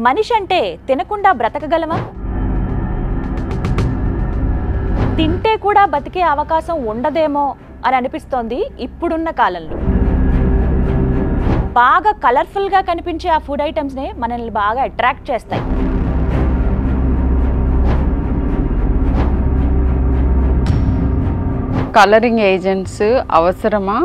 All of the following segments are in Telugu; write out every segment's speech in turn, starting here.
మనిషి అంటే తినకుండా బ్రతకగలమా? తింటే కూడా బతికే అవకాశం ఉండదేమో అని అనిపిస్తోంది ఇప్పుడున్న కాలంలో. బాగా కలర్ఫుల్గా కనిపించే ఆ ఫుడ్ ఐటమ్స్నే మనల్ని బాగా అట్రాక్ట్ చేస్తాయి. కలరింగ్ ఏజెంట్స్ అవసరమా?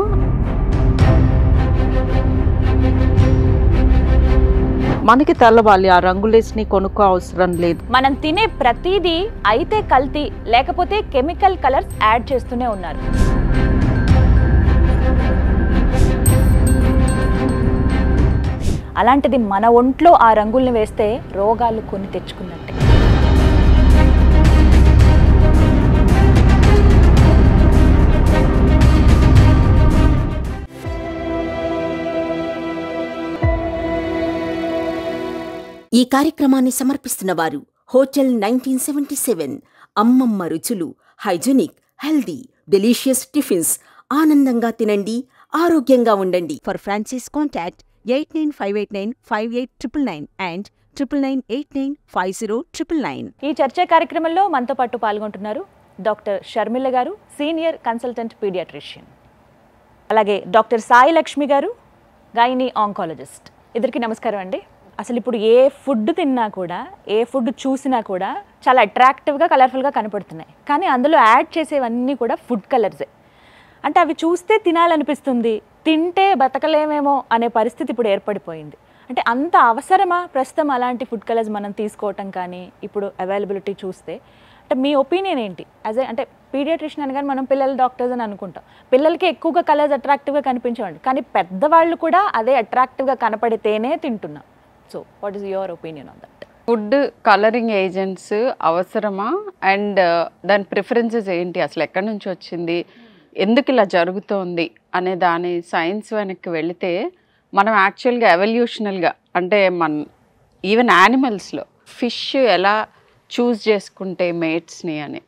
మనకి తెల్లవాలి, ఆ రంగులేసిని కొనుక్కో అవసరం లేదు. మనం తినే ప్రతిదీ అయితే కల్తీ లేకపోతే కెమికల్ కలర్స్ యాడ్ చేస్తూనే ఉన్నారు. అలాంటిది మన ఒంట్లో ఆ రంగుల్ని వేస్తే రోగాలు కొని తెచ్చుకున్నట్టే. ఈ కార్యక్రమాన్ని సమర్పిస్తున్న వారు హోటల్ 1977. అమ్మమ్మ రుచులు, హైజీనిక్, హెల్దీ, డెలిషియస్ టిఫిన్స్. ఆనందంగా తినండి, ఆరోగ్యంగా ఉండండి. For Francis contact 8958958999 and 99895099. ఈ చర్చా కార్యక్రమంలో మనతో పాటు పాల్గొంటున్నారు డాక్టర్ షర్మిల గారు, సీనియర్ కన్సల్టెంట్ పీడియాట్రిషియన్. అలాగే డాక్టర్ సాయి లక్ష్మి గారు, గైనీ ఆంకాలజిస్ట్. ఇద్దరికి నమస్కారం అండి. అసలు ఇప్పుడు ఏ ఫుడ్ తిన్నా కూడా, ఏ ఫుడ్ చూసినా కూడా చాలా అట్రాక్టివ్గా, కలర్ఫుల్గా కనపడుతున్నాయి. కానీ అందులో యాడ్ చేసేవన్నీ కూడా ఫుడ్ కలర్సే. అంటే అవి చూస్తే తినాలనిపిస్తుంది, తింటే బతకలేమేమో అనే పరిస్థితి ఇప్పుడు ఏర్పడిపోయింది. అంటే అంత అవసరమా ప్రస్తుతం అలాంటి ఫుడ్ కలర్స్ మనం తీసుకోవటం? కానీ ఇప్పుడు అవైలబిలిటీ చూస్తే అంటే మీ ఒపీనియన్ ఏంటి? అంటే పీడియాట్రిషియన్ అనగానే మనం పిల్లల డాక్టర్స్ అని అనుకుంటాం. పిల్లలకి ఎక్కువగా కలర్స్ అట్రాక్టివ్గా కనిపించేవాళ్ళు, కానీ పెద్దవాళ్ళు కూడా అదే అట్రాక్టివ్గా కనపడితేనే తింటున్నాం. So what is your opinion on that? Food colouring agents అవసరమా అండ్ దాని ప్రిఫరెన్సెస్ ఏంటి, అసలు ఎక్కడి నుంచి వచ్చింది, ఎందుకు ఇలా జరుగుతోంది అనే దాని సైన్స్ వెనక్కి వెళితే మనం యాక్చువల్గా ఎవల్యూషనల్గా అంటే ఈవెన్ యానిమల్స్లో ఫిష్ ఎలా చూస్ చేసుకుంటే మేట్స్ని అని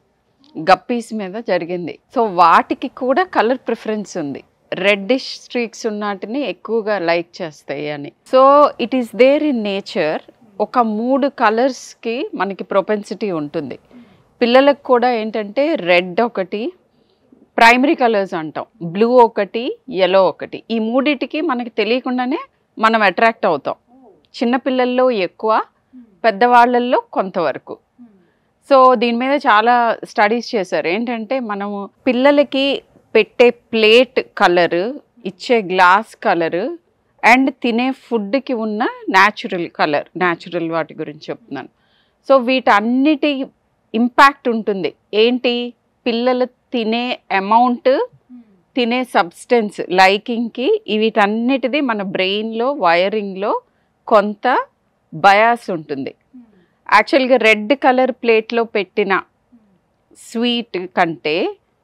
గప్పీస్ మీద జరిగింది. సో వాటికి కూడా కలర్ ప్రిఫరెన్స్ ఉంది. రెడ్డిష్ స్ట్రీక్స్ ఉన్నటిని ఎక్కువగా లైక్ చేస్తాయి అని. So it is there in nature. ఒక 3 కలర్స్కి మనకి ప్రొపెన్సిటీ ఉంటుంది. పిల్లలకు కూడా ఏంటంటే రెడ్ ఒకటి, ప్రైమరీ కలర్స్ అంటాం, బ్లూ ఒకటి, యెల్లో ఒకటి. ఈ మూడిటికి మనకి తెలియకుండానే మనం అట్రాక్ట్ అవుతాం. చిన్నపిల్లల్లో ఎక్కువ, పెద్దవాళ్ళల్లో కొంతవరకు. సో దీని మీద చాలా స్టడీస్ చేశారు. ఏంటంటే మనము పిల్లలకి పెట్టే ప్లేట్ కలరు, ఇచ్చే గ్లాస్ కలరు అండ్ తినే ఫుడ్కి ఉన్న న్యాచురల్ కలర్, న్యాచురల్ వాటి గురించి చెప్తున్నాను. సో వీటన్నిటి ఇంపాక్ట్ ఉంటుంది. ఏంటి, పిల్లలు తినే అమౌంట్, తినే సబ్స్టెన్స్, లైకింగ్కి, వీటన్నిటిది మన బ్రెయిన్లో వైరింగ్లో కొంత బయాస్ ఉంటుంది. యాక్చువల్గా రెడ్ కలర్ ప్లేట్లో పెట్టిన స్వీట్ కంటే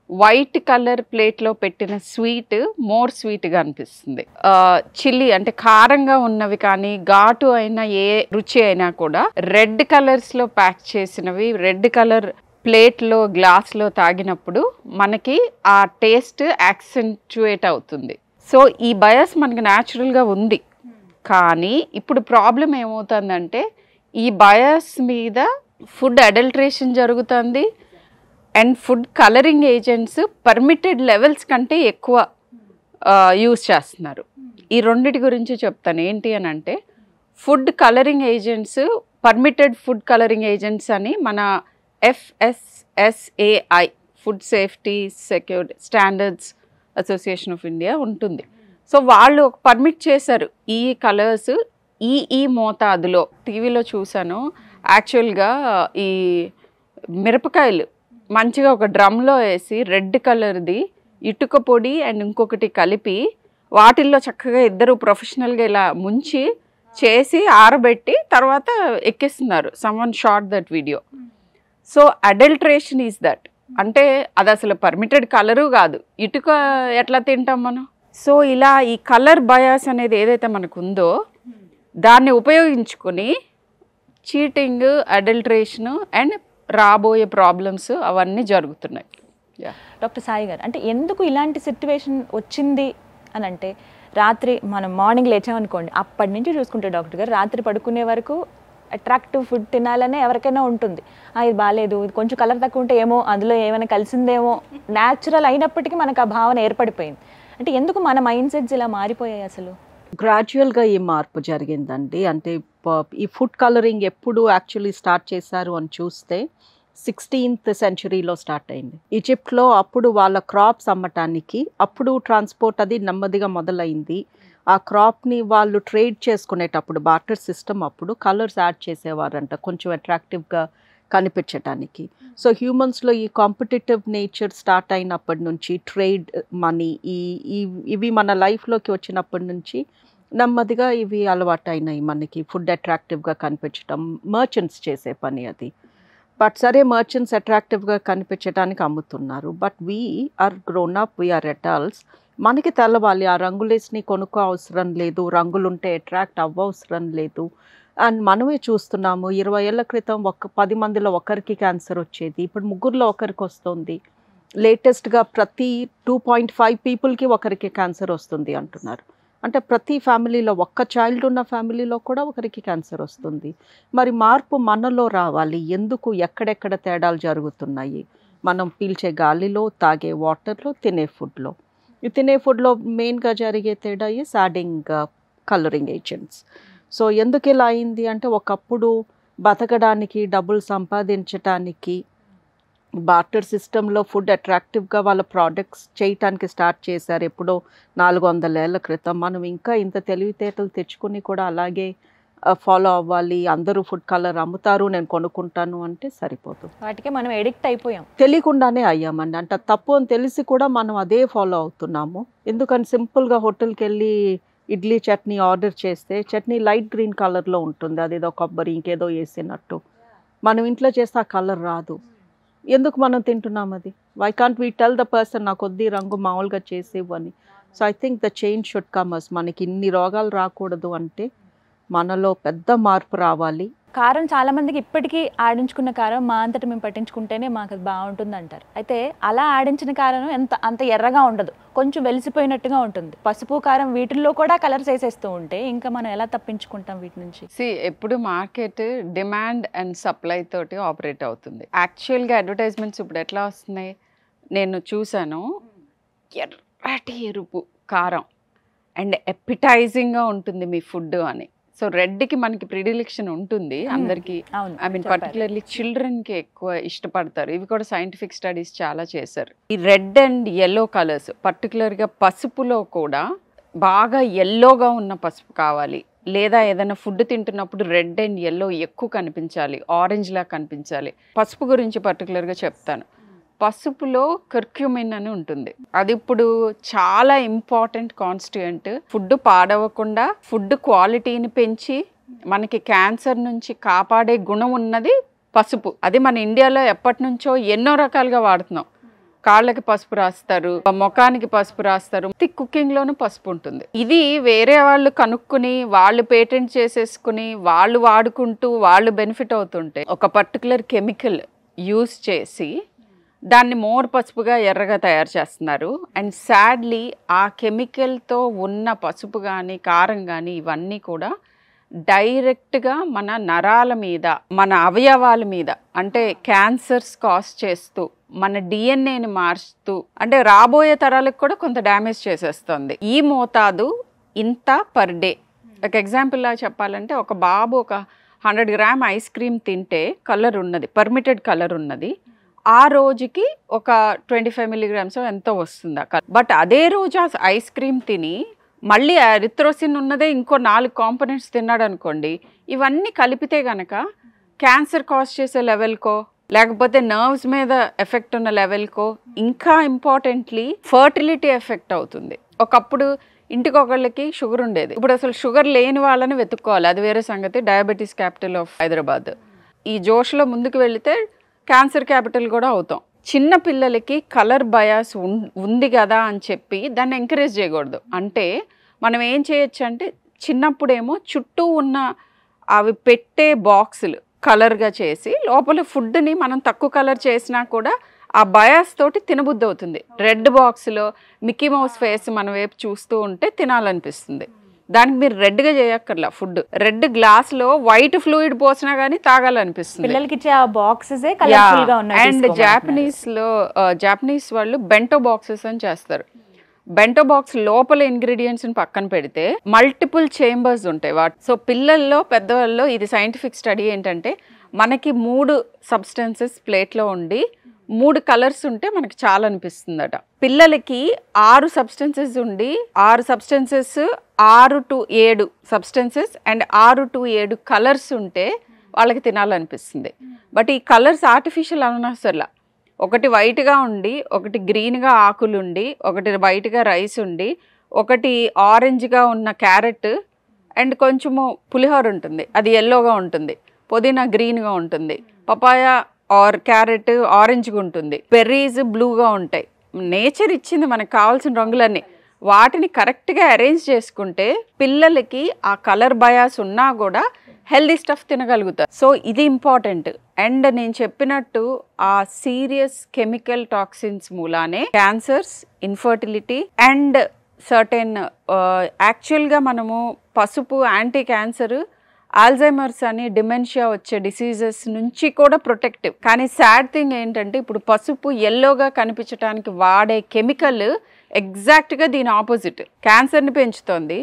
వైట్ కలర్ ప్లేట్లో పెట్టిన స్వీట్ మోర్ స్వీట్గా అనిపిస్తుంది. చిల్లీ అంటే కారంగా ఉన్నవి కానీ ఘాటు అయినా ఏ రుచి అయినా కూడా రెడ్ కలర్స్లో ప్యాక్ చేసినవి, రెడ్ కలర్ ప్లేట్లో గ్లాస్లో తాగినప్పుడు మనకి ఆ టేస్ట్ యాక్సెంచుయేట్ అవుతుంది. సో ఈ బయాస్ మనకి న్యాచురల్గా ఉంది. కానీ ఇప్పుడు ప్రాబ్లం ఏమవుతుందంటే ఈ బయాస్ మీద ఫుడ్ అడల్ట్రేషన్ జరుగుతుంది and food colouring agents permitted levels కంటే ఎక్కువ యూజ్ చేస్తున్నారు. ఈ రెండిటి గురించి చెప్తాను. ఏంటి అని అంటే food colouring agents, permitted food colouring agents అని మన FSSAI food safety security standards association of India ఉంటుంది. సో వాళ్ళు పర్మిట్ చేశారు ఈ కలర్స్ ఈ మోతాదులో. టీవీలో చూశాను. యాక్చువల్గా ఈ మిరపకాయలు మంచిగా ఒక డ్రమ్లో వేసి రెడ్ కలర్ది ఇటుక పొడి అండ్ ఇంకొకటి కలిపి వాటిల్లో చక్కగా ఇద్దరు ప్రొఫెషనల్గా ఇలా ముంచి చేసి ఆరబెట్టి తర్వాత ఎక్కిస్తున్నారు. Someone shot that video. So adulteration is that. అంటే అది అసలు పర్మిటెడ్ కలరు కాదు, ఇటుక ఎట్లా తింటాం మనం. సో ఇలా ఈ కలర్ బయాస్ అనేది ఏదైతే మనకు ఉందో దాన్ని ఉపయోగించుకొని చీటింగ్, అడల్ట్రేషన్ అండ్ రాబోయే ప్రాబ్లమ్స్ అవన్నీ జరుగుతున్నాయి. డాక్టర్ సాయి గారు, అంటే ఎందుకు ఇలాంటి సిట్యువేషన్ వచ్చింది అని అంటే, రాత్రి మనం మార్నింగ్ లేచామనుకోండి, అప్పటి నుంచి చూసుకుంటే డాక్టర్ గారు రాత్రి పడుకునే వరకు అట్రాక్టివ్ ఫుడ్ తినాలనే ఎవరికైనా ఉంటుంది. ఇది బాగాలేదు, ఇది కొంచెం కలర్ తక్కువ ఉంటే ఏమో అందులో ఏమైనా కలిసిందేమో, న్యాచురల్ అయినప్పటికీ మనకు ఆ భావన ఏర్పడిపోయింది. అంటే ఎందుకు మన మైండ్ సెట్స్ ఇలా మారిపోయాయి అసలు? గ్రాడ్యువల్గా ఈ మార్పు జరిగిందండి. అంటే ఈ ఫుడ్ కలరింగ్ ఎప్పుడు యాక్చువల్లీ స్టార్ట్ చేశారు అని చూస్తే 16th centuryలో స్టార్ట్ అయింది. ఈజిప్ట్లో అప్పుడు వాళ్ళ క్రాప్స్ అమ్మటానికి అప్పుడు ట్రాన్స్పోర్ట్ అది నెమ్మదిగా మొదలైంది. ఆ క్రాప్ని వాళ్ళు ట్రేడ్ చేసుకునేటప్పుడు బార్టర్ సిస్టమ్ అప్పుడు కలర్స్ యాడ్ చేసేవారంట కొంచెం అట్రాక్టివ్గా కనిపించటానికి. సో హ్యూమన్స్లో ఈ కాంపిటేటివ్ నేచర్ స్టార్ట్ అయినప్పటి నుంచి ట్రేడ్ మనీ ఇవి మన లైఫ్లోకి వచ్చినప్పటి నుంచి నెమ్మదిగా ఇవి అలవాటు అయినాయి మనకి. ఫుడ్ అట్రాక్టివ్గా కనిపించడం మర్చెంట్స్ చేసే పని అది. బట్ సరే మర్చెంట్స్ అట్రాక్టివ్గా కనిపించడానికి అమ్ముతున్నారు. But we are grown up, we are adults. మనకి తెలవాలి ఆ రంగులేసిని కొనుక్కో అవసరం లేదు, రంగులుంటే అట్రాక్ట్ అవ్వవసరం లేదు. అండ్ మనమే చూస్తున్నాము 20 ఏళ్ల క్రితం 10 మందిలో ఒకరికి క్యాన్సర్ వచ్చేది, ఇప్పుడు 3 ఒకరికి వస్తుంది. లేటెస్ట్గా ప్రతి 2.5 పీపుల్కి ఒకరికి క్యాన్సర్ వస్తుంది అంటున్నారు. అంటే ప్రతి ఫ్యామిలీలో ఒక్క చైల్డ్ ఉన్న ఫ్యామిలీలో కూడా ఒకరికి క్యాన్సర్ వస్తుంది. మరి మార్పు మనలో రావాలి. ఎందుకు, ఎక్కడెక్కడ తేడాలు జరుగుతున్నాయి? మనం పీల్చే గాలిలో, తాగే వాటర్లో, తినే ఫుడ్లో. ఈ తినే ఫుడ్లో మెయిన్గా జరిగే తేడా is adding colouring agents. So ఎందుకు ఇలా అయింది అంటే ఒకప్పుడు బతకడానికి, డబ్బులు సంపాదించడానికి బార్టర్ సిస్టంలో ఫుడ్ అట్రాక్టివ్గా వాళ్ళ ప్రోడక్ట్స్ చేయటానికి స్టార్ట్ చేశారు ఎప్పుడో 400 ఏళ్ల క్రితం. మనం ఇంకా ఇంత తెలివితేటలు తెచ్చుకుని కూడా అలాగే ఫాలో అవ్వాలి, అందరూ ఫుడ్ కలర్ అమ్ముతారు నేను కొనుక్కుంటాను అంటే సరిపోదు. వాటికే మనం ఎడిక్ట్ అయిపోయాం, తెలియకుండానే అయ్యామండి. అంటే తప్పు అని తెలిసి కూడా మనం అదే ఫాలో అవుతున్నాము. ఎందుకని సింపుల్గా హోటల్కి వెళ్ళి ఇడ్లీ చట్నీ ఆర్డర్ చేస్తే చట్నీ లైట్ గ్రీన్ కలర్లో ఉంటుంది, అదేదో కొబ్బరి ఇంకేదో వేసినట్టు. మనం ఇంట్లో చేస్తే ఆ కలర్ రాదు. ఎందుకు మనం తింటున్నాం అది? Why can't we tell the person నాకు కొద్ది రంగు మామూలుగా చేసేవని? So I think the change should comers. మనకి ఇన్ని రోగాలు రాకూడదు అంటే మనలో పెద్ద మార్పు రావాలి. కారం చాలా మందికి ఇప్పటికీ ఆడించుకున్న కారం మా అంతటి మేము పట్టించుకుంటేనే మాకు అది బాగుంటుంది అంటారు. అయితే అలా ఆడించిన కారం అంత ఎర్రగా ఉండదు, కొంచెం వెలిసిపోయినట్టుగా ఉంటుంది. పసుపు, కారం వీటిల్లో కూడా కలర్స్ వేసేస్తూ ఉంటే ఇంకా మనం ఎలా తప్పించుకుంటాం వీటి నుంచి? ఎప్పుడు మార్కెట్ డిమాండ్ అండ్ సప్లై తోటి ఆపరేట్ అవుతుంది. యాక్చువల్గా అడ్వర్టైజ్మెంట్స్ ఇప్పుడు ఎట్లా వస్తున్నాయి, నేను చూశాను, ఎర్రటి ఎరుపు కారం అండ్ ఎపిటైజింగ్గా ఉంటుంది మీ ఫుడ్ అని. సో రెడ్కి మనకి ప్రిడిలెక్షన్ ఉంటుంది అందరికీ. ఐ మీన్ పర్టికులర్లీ చిల్డ్రన్కి ఎక్కువ ఇష్టపడతారు. ఇవి కూడా సైంటిఫిక్ స్టడీస్ చాలా చేశారు. ఈ రెడ్ అండ్ ఎల్లో కలర్స్, పర్టికులర్గా పసుపులో కూడా బాగా ఎల్లోగా ఉన్న పసుపు కావాలి, లేదా ఏదైనా ఫుడ్ తింటున్నప్పుడు రెడ్ అండ్ ఎల్లో ఎక్కువ కనిపించాలి, ఆరెంజ్లా కనిపించాలి. పసుపు గురించి పర్టికులర్గా చెప్తాను. పసుపులో కర్క్యూమిన్ అని ఉంటుంది, అది ఇప్పుడు చాలా ఇంపార్టెంట్ కాన్స్టిట్యూయెంట్. ఫుడ్ పాడవకుండా ఫుడ్ క్వాలిటీని పెంచి మనకి క్యాన్సర్ నుంచి కాపాడే గుణం ఉన్నది పసుపు. అది మన ఇండియాలో ఎప్పటి నుంచో ఎన్నో రకాలుగా వాడుతున్నాం. కాళ్ళకి పసుపు రాస్తారు, ముఖానికి పసుపు రాస్తారు, కుకింగ్లోనూ పసుపు ఉంటుంది. ఇది వేరే వాళ్ళు కనుక్కుని వాళ్ళు పేటెంట్ చేసేసుకుని వాళ్ళు వాడుకుంటూ వాళ్ళు బెనిఫిట్ అవుతుంటే ఒక పర్టికులర్ కెమికల్ యూజ్ చేసి దాన్ని మోర్ పసుపుగా ఎర్రగా తయారు చేస్తున్నారు. అండ్ సాడ్లీ ఆ కెమికల్తో ఉన్న పసుపు కానీ కారం కానీ ఇవన్నీ కూడా డైరెక్ట్గా మన నరాల మీద, మన అవయవాల మీద, అంటే క్యాన్సర్స్ కాజ్ చేస్తూ మన డిఎన్ఏని మార్చుతూ, అంటే రాబోయే తరాలకు కూడా కొంత డ్యామేజ్ చేసేస్తుంది. ఈ మోతాదు ఇంత పర్ డే. ఒక ఎగ్జాంపుల్లా చెప్పాలంటే ఒక బాబు ఒక 100 గ్రామ్ ఐస్ క్రీమ్ తింటే కలర్ ఉన్నది, పర్మిటెడ్ కలర్ ఉన్నది, ఆ రోజుకి ఒక 25 మిల్లీగ్రామ్స్ ఎంతో వస్తుంది ఆ కలర్. బట్ అదే రోజు ఆ ఐస్ క్రీమ్ తిని మళ్ళీ ఎరిథ్రోసిన్ ఉన్నదే ఇంకో 4 కాంపోనెంట్స్ తిన్నాడు అనుకోండి, ఇవన్నీ కలిపితే కనుక క్యాన్సర్ కాజ్ చేసే లెవెల్కో లేకపోతే నర్వ్స్ మీద ఎఫెక్ట్ ఉన్న లెవెల్కో, ఇంకా ఇంపార్టెంట్లీ ఫర్టిలిటీ ఎఫెక్ట్ అవుతుంది. ఒకప్పుడు ఇంటికి ఒకళ్ళకి షుగర్ ఉండేది, ఇప్పుడు అసలు షుగర్ లేని వాళ్ళని వెతుక్కోవాలి, అది వేరే సంగతి. Diabetes capital of Hyderabad. ఈ జోష్లో ముందుకు వెళితే క్యాన్సర్ క్యాపిటల్ కూడా అవుతాం. చిన్న పిల్లలకి కలర్ బయాస్ ఉంది కదా అని చెప్పి దాన్ని ఎంకరేజ్ చేయకూడదు. అంటే మనం ఏం చేయొచ్చు అంటే చిన్నప్పుడేమో చుట్టూ ఉన్న అవి పెట్టే బాక్సులు కలర్గా చేసి లోపల ఫుడ్ని మనం తక్కువ కలర్ చేసినా కూడా ఆ బయాస్ తోటి తినబుద్ధి అవుతుంది. రెడ్ బాక్స్లో మిక్కీ మౌస్ ఫేస్ మన వైపు చూస్తూ ఉంటే తినాలనిపిస్తుంది. దానికి మీరు రెడ్గా చేయక్కర్లా ఫుడ్. రెడ్ గ్లాస్లో వైట్ ఫ్లూయిడ్ పోసినా కానీ తాగాలనిపిస్తుంది. పిల్లలకి ఇచ్చే ఆ బాక్సెస్ కలర్ఫుల్ గా ఉన్నాయి. అండ్ జాపనీస్ వాళ్ళు బెంటో బాక్సెస్ అని చేస్తారు. బెంటో బాక్స్ లోపల ఇంగ్రీడియంట్స్ ని పక్కన పెడితే మల్టిపుల్ చేంబర్స్ ఉంటాయి వాటి. సో పిల్లల్లో పెద్దవాళ్ళలో ఇది సైంటిఫిక్ స్టడీ ఏంటంటే, మనకి 3 సబ్స్టెన్సెస్ ప్లేట్లో ఉండి 3 కలర్స్ ఉంటే మనకి చాలా అనిపిస్తుందట. పిల్లలకి 6 సబ్స్టెన్సెస్ ఉండి 6 substances 6 to 7 substances and 6 to 7 colours ఉంటే వాళ్ళకి తినాలనిపిస్తుంది. బట్ ఈ కలర్స్ ఆర్టిఫిషియల్ అనవసరంలా. ఒకటి వైట్గా ఉండి, ఒకటి గ్రీన్గా ఆకులు ఉండి, ఒకటి వైట్గా రైస్ ఉండి, ఒకటి ఆరెంజ్గా ఉన్న క్యారెట్ అండ్ కొంచెము పులిహోర ఉంటుంది, అది ఎల్లోగా ఉంటుంది, పుదీనా గ్రీన్గా ఉంటుంది, పపాయ ఆర్ క్యారెట్ ఆరెంజ్గా ఉంటుంది, బెర్రీస్ బ్లూగా ఉంటాయి. నేచర్ ఇచ్చింది మనకు కావాల్సిన రంగులన్నీ. వాటిని కరెక్ట్గా అరేంజ్ చేసుకుంటే పిల్లలకి ఆ కలర్ బయాస్ ఉన్నా కూడా హెల్దీ స్టఫ్ తినగలుగుతారు. సో ఇది ఇంపార్టెంట్. అండ్ నేను చెప్పినట్టు ఆ సీరియస్ కెమికల్ టాక్సిన్స్ మూలానే క్యాన్సర్స్, ఇన్ఫర్టిలిటీ అండ్ సర్టెన్ యాక్చువల్గా మనము పసుపు యాంటీ క్యాన్సర్, ఆల్జైమర్స్ అని డిమెన్షియా వచ్చే డిసీజెస్ నుంచి కూడా ప్రొటెక్టివ్. కానీ సాడ్ థింగ్ ఏంటంటే ఇప్పుడు పసుపు ఎల్లోగా కనిపించడానికి వాడే కెమికల్ ఎగ్జాక్ట్గా దీని ఆపోజిట్, క్యాన్సర్ని పెంచుతుంది,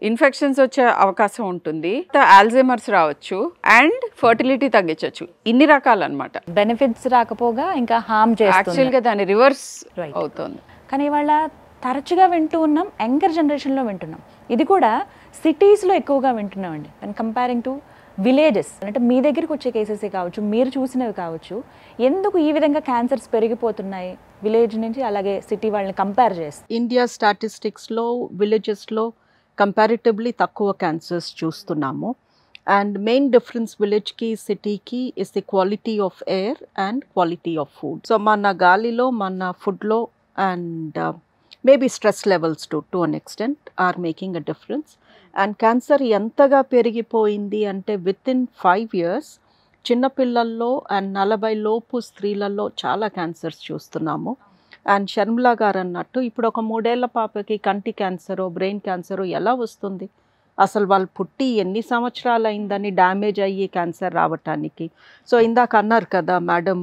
ఇన్ఫెక్షన్స్ వచ్చే అవకాశం ఉంటుంది, ఆల్జైమర్స్ రావచ్చు అండ్ ఫర్టిలిటీ తగ్గించవచ్చు. ఇన్ని రకాలు అనమాట. బెనిఫిట్స్ రాకపోగా ఇంకా హార్మ్ చేస్తుంది. యాక్చువల్గా దాని రివర్స్ అవుతుంది. కానీ ఇవాళ తరచుగా వింటూ ఉన్నాం, యంగర్ జనరేషన్లో వింటున్నాం. ఇది కూడా సిటీస్లో ఎక్కువగా వింటున్నామండి. అండ్ కంపేరింగ్ టు విలేజెస్, అంటే మీ దగ్గరికి వచ్చే కేసెసే కావచ్చు, మీరు చూసినవి కావచ్చు, ఎందుకు ఈ విధంగా క్యాన్సర్స్ పెరిగిపోతున్నాయి విలేజ్ నుంచి అలాగే సిటీ వాళ్ళని కంపేర్ చేస్తే? ఇండియా స్టాటిస్టిక్స్లో విలేజెస్లో కంపారిటివ్లీ తక్కువ క్యాన్సర్స్ చూస్తున్నాము. అండ్ మెయిన్ డిఫరెన్స్ విలేజ్కి సిటీకి is the quality of air and quality of food. So మన గాలిలో, మన ఫుడ్లో and maybe stress levels to an extent are making a difference. And cancer ఎంతగా పెరిగిపోయింది అంటే వితిన్ 5 years చిన్నపిల్లల్లో అండ్ 40 లోపు స్త్రీలలో చాలా క్యాన్సర్స్ చూస్తున్నాము. అండ్ షర్మిలా గారు అన్నట్టు ఇప్పుడు ఒక 3 ఏళ్ల పాపకి కంటి క్యాన్సరో బ్రెయిన్ క్యాన్సరో ఎలా వస్తుంది? అసలు వాళ్ళు పుట్టి ఎన్ని సంవత్సరాలు అయిందని డ్యామేజ్ అయ్యి క్యాన్సర్ రావటానికి. సో ఇందాక అన్నారు కదా మేడం,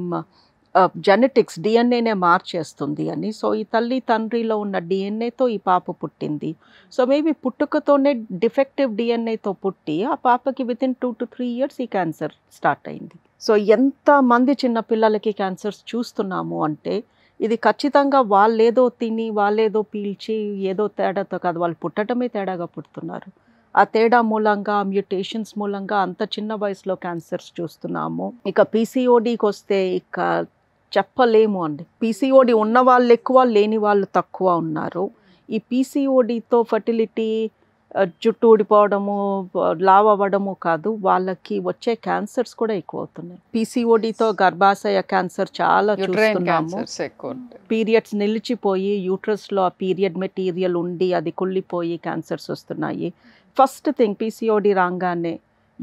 జెనెటిక్స్ డిఎన్ఏనే మార్చేస్తుంది అని. సో ఈ తల్లి తండ్రిలో ఉన్న డిఎన్ఏతో ఈ పాప పుట్టింది. సో మేబీ పుట్టుకతోనే డిఫెక్టివ్ డిఎన్ఏతో పుట్టి ఆ పాపకి వితిన్ 2 to 3 years ఈ క్యాన్సర్ స్టార్ట్ అయింది. సో ఎంతమంది చిన్నపిల్లలకి క్యాన్సర్స్ చూస్తున్నాము అంటే ఇది ఖచ్చితంగా వాళ్ళేదో తిని వాళ్ళేదో పీల్చి ఏదో తేడాతో కాదు, వాళ్ళు పుట్టడమే తేడాగా పుడుతున్నారు. ఆ తేడా మూలంగా, మ్యూటేషన్స్ మూలంగా అంత చిన్న వయసులో క్యాన్సర్స్ చూస్తున్నాము. ఇక పీసీఓడికి వస్తే ఇక చెప్పలేము అండి. పీసీఓడి ఉన్న వాళ్ళు ఎక్కువ, లేని వాళ్ళు తక్కువ ఉన్నారు. ఈ పీసీఓడితో ఫర్టిలిటీ, జుట్టు ఊడిపోవడము, లావ్ అవ్వడము కాదు, వాళ్ళకి వచ్చే క్యాన్సర్స్ కూడా ఎక్కువ అవుతున్నాయి. పీసీఓడితో గర్భాశయ క్యాన్సర్ చాలా చూస్తున్నాము. పీరియడ్స్ నిలిచిపోయి యూట్రస్లో ఆ పీరియడ్ మెటీరియల్ ఉండి అది కుళ్ళిపోయి క్యాన్సర్స్ వస్తున్నాయి. ఫస్ట్ థింగ్ పీసీఓడి రాగానే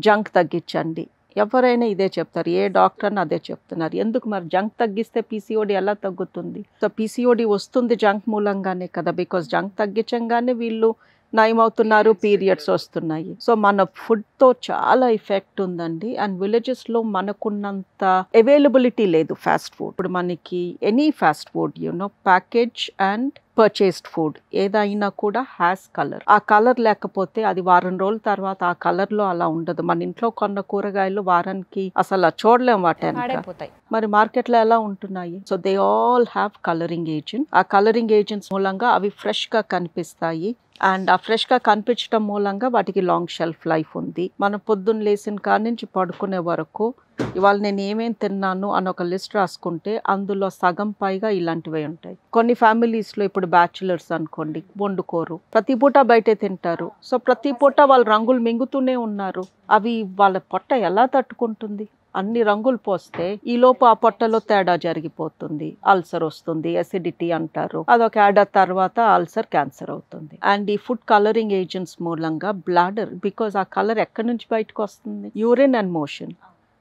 జంక్ తగ్గించండి. ఎవరైనా ఇదే చెప్తారు, ఏ డాక్టర్ని అదే చెప్తున్నారు. ఎందుకు మరి జంక్ తగ్గిస్తే పీసీఓడి ఎలా తగ్గుతుంది? సో పీసీఓడి వస్తుంది జంక్ మూలంగానే కదా, బికాస్ జంక్ తగ్గించంగానే వీళ్ళు నయమవుతున్నారు, పీరియడ్స్ వస్తున్నాయి. సో మన ఫుడ్తో చాలా ఎఫెక్ట్ ఉందండి. అండ్ విలేజెస్లో మనకున్నంత అవైలబిలిటీ లేదు ఫాస్ట్ ఫుడ్. ఇప్పుడు మనకి any fast food package and purchased food ఏదైనా కూడా హ్యాస్ కలర్. ఆ కలర్ లేకపోతే అది వారం రోజుల తర్వాత ఆ కలర్లో అలా ఉండదు. మన ఇంట్లో కొన్న కూరగాయలు వారానికి అసలు చూడలేం వాటి. మరి మార్కెట్లో ఎలా ఉంటున్నాయి? So they all have colouring agent. ఆ కలరింగ్ ఏజెంట్స్ మూలంగా అవి ఫ్రెష్గా కనిపిస్తాయి. అండ్ ఆ ఫ్రెష్గా కనిపించడం మూలంగా వాటికి లాంగ్ షెల్ఫ్ లైఫ్ ఉంది. మనం పొద్దున్న లేచిన కాడి నుంచి పడుకునే వరకు ఇవాళ నేను ఏమేమి తిన్నాను అని ఒక లిస్ట్ రాసుకుంటే అందులో సగం పైగా ఇలాంటివే ఉంటాయి. కొన్ని ఫ్యామిలీస్లో ఇప్పుడు బ్యాచులర్స్ అనుకోండి, వండుకోరు, ప్రతి పూట బయటే తింటారు. సో ప్రతి పూట వాళ్ళు రంగులు మింగుతూనే ఉన్నారు. అవి వాళ్ళ పొట్ట ఎలా తట్టుకుంటుంది? అన్ని రంగులు పోస్తే ఈ లోపు ఆ పొట్టలో తేడా జరిగిపోతుంది, అల్సర్ వస్తుంది, ఎసిడిటీ అంటారు. అదొక ఏడాది తర్వాత అల్సర్ క్యాన్సర్ అవుతుంది. అండ్ ఈ ఫుడ్ కలరింగ్ ఏజెంట్స్ మూలంగా బ్లాడర్, బికాజ్ ఆ కలర్ ఎక్కడి నుంచి బయటకు వస్తుంది? Urine and motion.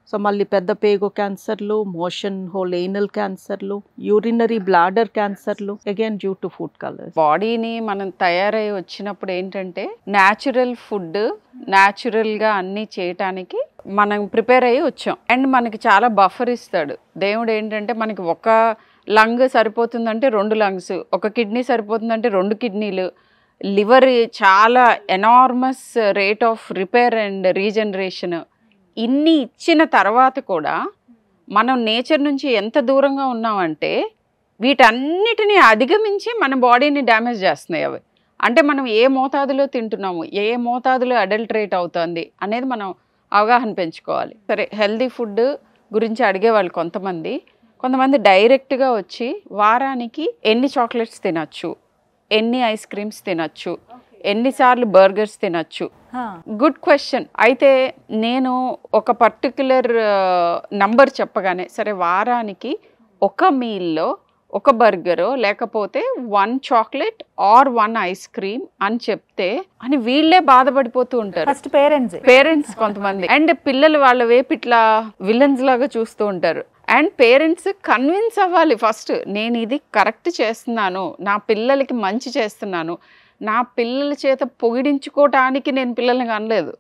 సో మళ్ళీ పెద్ద పేగు క్యాన్సర్లు, మోషన్ హోల్ ఏనల్ క్యాన్సర్లు, యూరినరీ బ్లాడర్ క్యాన్సర్లు, again due to food colours. బాడీని మనం తయారై వచ్చినప్పుడు ఏంటంటే న్యాచురల్ ఫుడ్ న్యాచురల్గా అన్నీ చేయటానికి మనం ప్రిపేర్ అయ్యి వచ్చాం. అండ్ మనకి చాలా బఫర్ ఇస్తాడు దేవుడు. ఏంటంటే మనకి ఒక లంగ్ సరిపోతుందంటే 2 లంగ్స్, ఒక కిడ్నీ సరిపోతుందంటే 2 కిడ్నీలు, లివర్ చాలా enormous rate of repair and regeneration. ఇన్ని ఇచ్చిన తర్వాత కూడా మనం నేచర్ నుంచి ఎంత దూరంగా ఉన్నామంటే వీటన్నిటిని అధిగమించి మన బాడీని డ్యామేజ్ చేస్తున్నాయి అవి. అంటే మనం ఏ మోతాదులో తింటున్నాము, ఏ మోతాదులో అడల్టరేట్ అవుతుంది అనేది మనం అవగాహన పెంచుకోవాలి. సరే, హెల్దీ ఫుడ్ గురించి అడిగేవాళ్ళు కొంతమంది డైరెక్ట్గా వచ్చి వారానికి ఎన్ని చాక్లెట్స్ తినచ్చు, ఎన్ని ఐస్ క్రీమ్స్ తినచ్చు, ఎన్నిసార్లు బర్గర్స్ తినచ్చు. Good question. అయితే నేను ఒక పర్టిక్యులర్ నంబర్ చెప్పగానే సరే వారానికి ఒక మీల్లో ఒక బర్గరో లేకపోతే 1 చాక్లెట్ ఆర్ 1 ఐస్ క్రీమ్ అని చెప్తే అని వీళ్ళే బాధపడిపోతూ ఉంటారు. ఫస్ట్ పేరెంట్స్ కొంతమంది. అండ్ పిల్లలు వాళ్ళ వైపు ఇట్లా విలన్స్ లాగా చూస్తూ ఉంటారు. అండ్ పేరెంట్స్ కన్విన్స్ అవ్వాలి ఫస్ట్, నేను ఇది కరెక్ట్ చేస్తున్నాను, నా పిల్లలకి మంచి చేస్తున్నాను, నా పిల్లల చేత పొగిడించుకోవటానికి నేను పిల్లల్ని అనలేదు.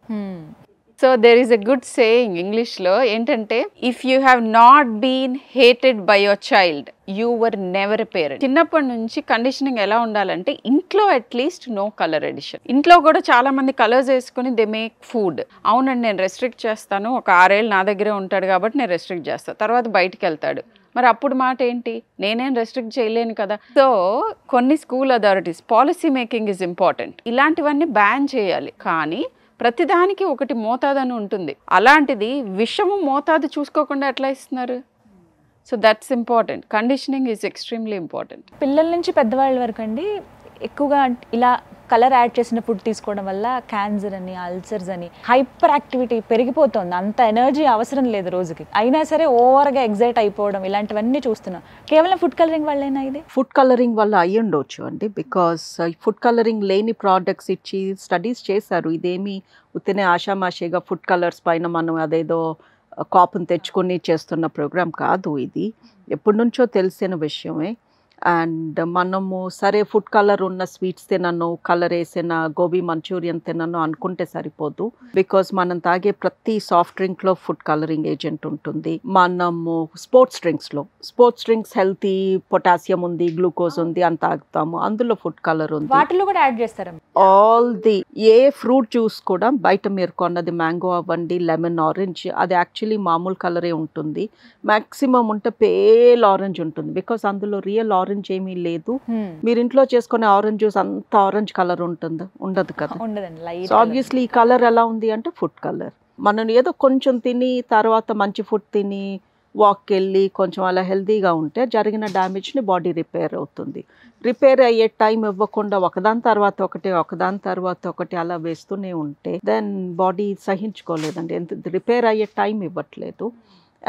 So there is a good saying ఇంగ్లీష్లో ఏంటంటే, if you have not been hated by your child you were never a parent. చిన్నప్పటి నుంచి కండిషనింగ్ ఎలా ఉండాలంటే ఇంట్లో అట్లీస్ట్ నో కలర్ ఎడిషన్. ఇంట్లో కూడా చాలా మంది కలర్స్ వేసుకుని దే మేక్ ఫుడ్. అవునండి నేను రెస్ట్రిక్ట్ చేస్తాను, ఒక 6 ఏళ్ళు నా దగ్గరే ఉంటాడు కాబట్టి నేను రెస్ట్రిక్ట్ చేస్తాను, తర్వాత బయటికి వెళ్తాడు, మరి అప్పుడు మాట ఏంటి, నేనేం రెస్ట్రిక్ట్ చేయలేను కదా. సో కొన్ని school authorities policy making is important. ఇలాంటివన్నీ బ్యాన్ చేయాలి. కానీ ప్రతిదానికి ఒకటి మోతాదని ఉంటుంది. అలాంటిది విషము మోతాదు చూసుకోకుండా ఎట్లా ఇస్తున్నారు? So that's important. Conditioning is extremely important. పిల్లల నుంచి పెద్దవాళ్ళ వరకు అండి ఎక్కువగా ఇలా కలర్ యాడ్ చేసిన ఫుడ్ తీసుకోవడం వల్ల క్యాన్సర్ అని, అల్సర్స్ అని, హైపర్ యాక్టివిటీ పెరిగిపోతుంది. అంత ఎనర్జీ అవసరం లేదు రోజుకి, అయినా సరే ఓవర్గా ఎగ్జైట్ అయిపోవడం ఇలాంటివన్నీ చూస్తున్నాం. కేవలం ఫుడ్ కలరింగ్ వల్లేనా ఇది? ఫుడ్ కలరింగ్ వల్ల అయ్యి ఉండొచ్చు అండి. బికాస్ ఫుడ్ కలరింగ్ లేని ప్రోడక్ట్స్ ఇచ్చి స్టడీస్ చేశారు. ఇదేమి ఉత్తినే ఆషామాషిగా ఫుడ్ కలర్స్ పైన మనం అదేదో కాపును తెచ్చుకొని చేస్తున్న ప్రోగ్రామ్ కాదు. ఇది ఎప్పటి నుంచో తెలిసిన విషయమే. అండ్ మనము సరే ఫుడ్ కలర్ ఉన్న స్వీట్స్ తినను, కలర్ వేసిన గోబీ మంచూరియన్ తినను అనుకుంటే సరిపోదు. బికాస్ మనం తాగే ప్రతి సాఫ్ట్ డ్రింక్లో ఫుడ్ కలరింగ్ ఏజెంట్ ఉంటుంది. మనము స్పోర్ట్స్ డ్రింక్స్ హెల్తీ, పొటాషియం ఉంది, గ్లూకోజ్ ఉంది అని తాగుతాము, అందులో ఫుడ్ కలర్ ఉంది. వాటిలో కూడా యాడ్ చేస్తారు. All the A fruit juice కూడా బయట మీరు కొన్నది మ్యాంగో అవ్వండి, లెమన్, ఆరెంజ్, అది యాక్చువల్లీ మామూలు కలరే ఉంటుంది. మ్యాక్సిమం ఉంటే పేల్ ఆరెంజ్ ఉంటుంది. బికాస్ అందులో రియల్ ఆరెంజ్ ఏమీ లేదు. మీరు ఇంట్లో చేసుకునే ఆరెంజ్ జ్యూస్ అంత ఆరెంజ్ కలర్ ఉండదు కదా. సో ఆబ్వియస్లీ ఈ కలర్ ఎలా ఉంది అంటే ఫుడ్ కలర్. మనం ఏదో కొంచెం తిని తర్వాత మంచి ఫుడ్ తిని వాక్కి వెళ్ళి కొంచెం అలా హెల్తీగా ఉంటే జరిగిన డ్యామేజ్ని బాడీ రిపేర్ అవుతుంది. రిపేర్ అయ్యే టైం ఇవ్వకుండా ఒకదాని తర్వాత ఒకటి అలా వేస్తూనే ఉంటే దెన్ బాడీ సహించుకోలేదండి. రిపేర్ అయ్యే టైం ఇవ్వట్లేదు.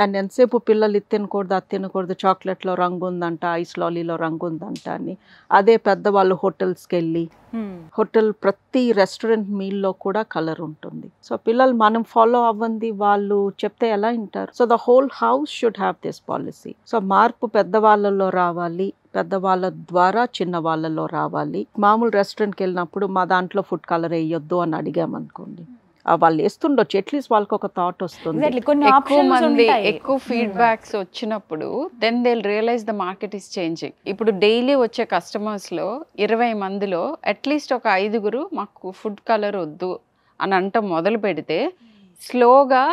అండ్ ఎంతసేపు పిల్లలు ఇది తినకూడదు, చాక్లెట్లో రంగు ఉందంట, ఐస్ లాలీలో రంగు ఉందంట అని. అదే పెద్దవాళ్ళు హోటల్స్కి వెళ్ళి ప్రతి రెస్టారెంట్ మీల్లో కూడా కలర్ ఉంటుంది. సో పిల్లలు మనం ఫాలో అవ్వండి, వాళ్ళు చెప్తే ఎలా వింటారు? So the whole house should have this policy. So మార్పు పెద్దవాళ్ళలో రావాలి, పెద్దవాళ్ళ ద్వారా చిన్న వాళ్ళలో రావాలి. మామూలు రెస్టారెంట్కి వెళ్ళినప్పుడు మా దాంట్లో ఫుడ్ కలర్ వేయొద్దు అని అడిగామనుకోండి, వాళ్ళు వేస్తుండొచ్చు, అట్లీస్ట్ వాళ్ళకి ఒక థాట్ వస్తుంది. ఎక్కువ ఫీడ్బ్యాక్స్ వచ్చినప్పుడు then they realise the market is changing. ఇప్పుడు డైలీ వచ్చే కస్టమర్స్లో 20 మందిలో అట్లీస్ట్ ఒక 5గురు మాకు ఫుడ్ కలర్ వద్దు అని అంట మొదలు పెడితే స్లోగా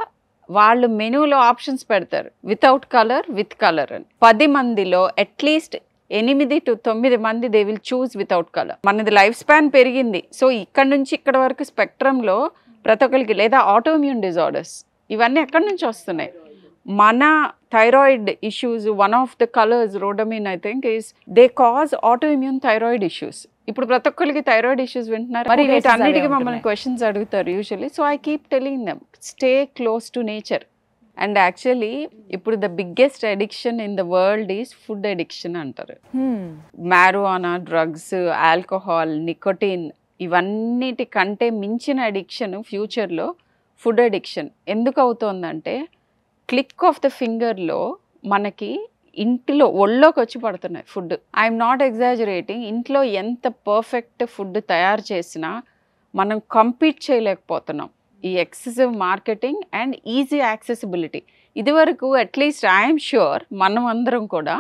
వాళ్ళు మెనూలో ఆప్షన్స్ పెడతారు వితౌట్ కలర్, విత్ కలర్ అని. 10 మందిలో అట్లీస్ట్ 8 to 9 మంది they will choose without colour. మనది లైఫ్ స్పాన్ పెరిగింది. సో ఇక్కడ నుంచి ఇక్కడ వరకు స్పెక్ట్రంలో ప్రతి ఒక్కరికి, లేదా ఆటోఇమ్యూన్ డిజార్డర్స్ ఇవన్నీ ఎక్కడి నుంచి వస్తున్నాయి? మన thyroid issues, one of the colours rhodamine I think is they cause autoimmune thyroid issues. ఇప్పుడు ప్రతి ఒక్కరికి థైరాయిడ్ ఇష్యూస్ వింటున్నారు. మరి వీటన్నిటికీ మమ్మల్ని క్వశ్చన్స్ అడుగుతారు usually. So I keep telling them stay close to nature. And actually ఇప్పుడు the biggest addiction in the world is food addiction అంటారు. మ్యారిజువానా, డ్రగ్స్, ఆల్కహాల్, నికోటిన్ ఇవన్నిటికంటే మించిన అడిక్షన్ ఫ్యూచర్లో ఫుడ్ అడిక్షన్. ఎందుకు అవుతోందంటే క్లిక్ ఆఫ్ ద ఫింగర్లో మనకి ఇంటిలో ఒళ్ళోకి వచ్చి పడుతున్నాయి ఫుడ్. I'm not exaggerating. ఇంట్లో ఎంత పర్ఫెక్ట్ ఫుడ్ తయారు చేసినా మనం కంపీట్ చేయలేకపోతున్నాం ఈ excessive marketing and easy accessibility. ఇదివరకు అట్లీస్ట్ ఐఎమ్ ష్యూర్ మనం అందరం కూడా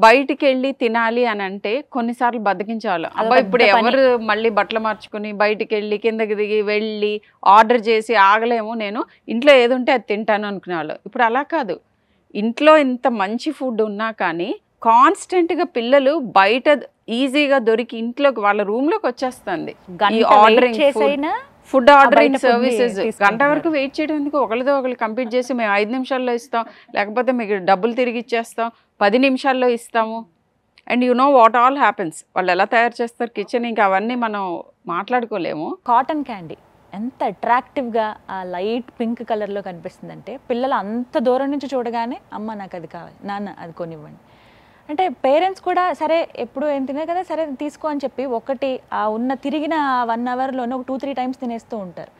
బయటికి వెళ్ళి తినాలి అని అంటే కొన్నిసార్లు బతికించాలి. అబ్బా ఇప్పుడు ఎవరు మళ్ళీ బట్టలు మార్చుకుని బయటికి వెళ్ళి కిందకి దిగి వెళ్ళి ఆర్డర్ చేసి ఆగలేము, నేను ఇంట్లో ఏది ఉంటే అది తింటాను అనుకునేవాళ్ళు. ఇప్పుడు అలా కాదు. ఇంట్లో ఇంత మంచి ఫుడ్ ఉన్నా కానీ కాన్స్టెంట్గా పిల్లలు బయట ఈజీగా దొరికి ఇంట్లోకి వాళ్ళ రూమ్లోకి వచ్చేస్తుంది ఈ ఆర్డరింగ్ ఫుడ్ ఆర్డరింగ్ సర్వీసెస్. గంట వరకు వెయిట్ చేయడం ఎందుకు? ఒకరితో ఒకరు కంప్లీట్ చేసి మేము 5 నిమిషాల్లో ఇస్తాం, లేకపోతే మీకు డబ్బులు తిరిగి ఇచ్చేస్తాం, 10 నిమిషాల్లో ఇస్తాము. And you know what all happens. వాళ్ళు ఎలా తయారు చేస్తారు కిచెన్, ఇంకా అవన్నీ మనం మాట్లాడుకోలేము. కాటన్ క్యాండీ ఎంత అట్రాక్టివ్గా ఆ లైట్ పింక్ కలర్లో కనిపిస్తుందంటే పిల్లలు అంత దూరం నుంచి చూడగానే అమ్మ నాకు అది కావాలి, నాన్న అది కొనివ్వండి అంటే పేరెంట్స్ కూడా సరే ఎప్పుడు ఏం తినే కదా సరే తీసుకో అని చెప్పి ఒకటి ఆ ఉన్న తిరిగిన 1 అవర్లోనే ఒక 2-3 టైమ్స్ తినేస్తూ ఉంటారు.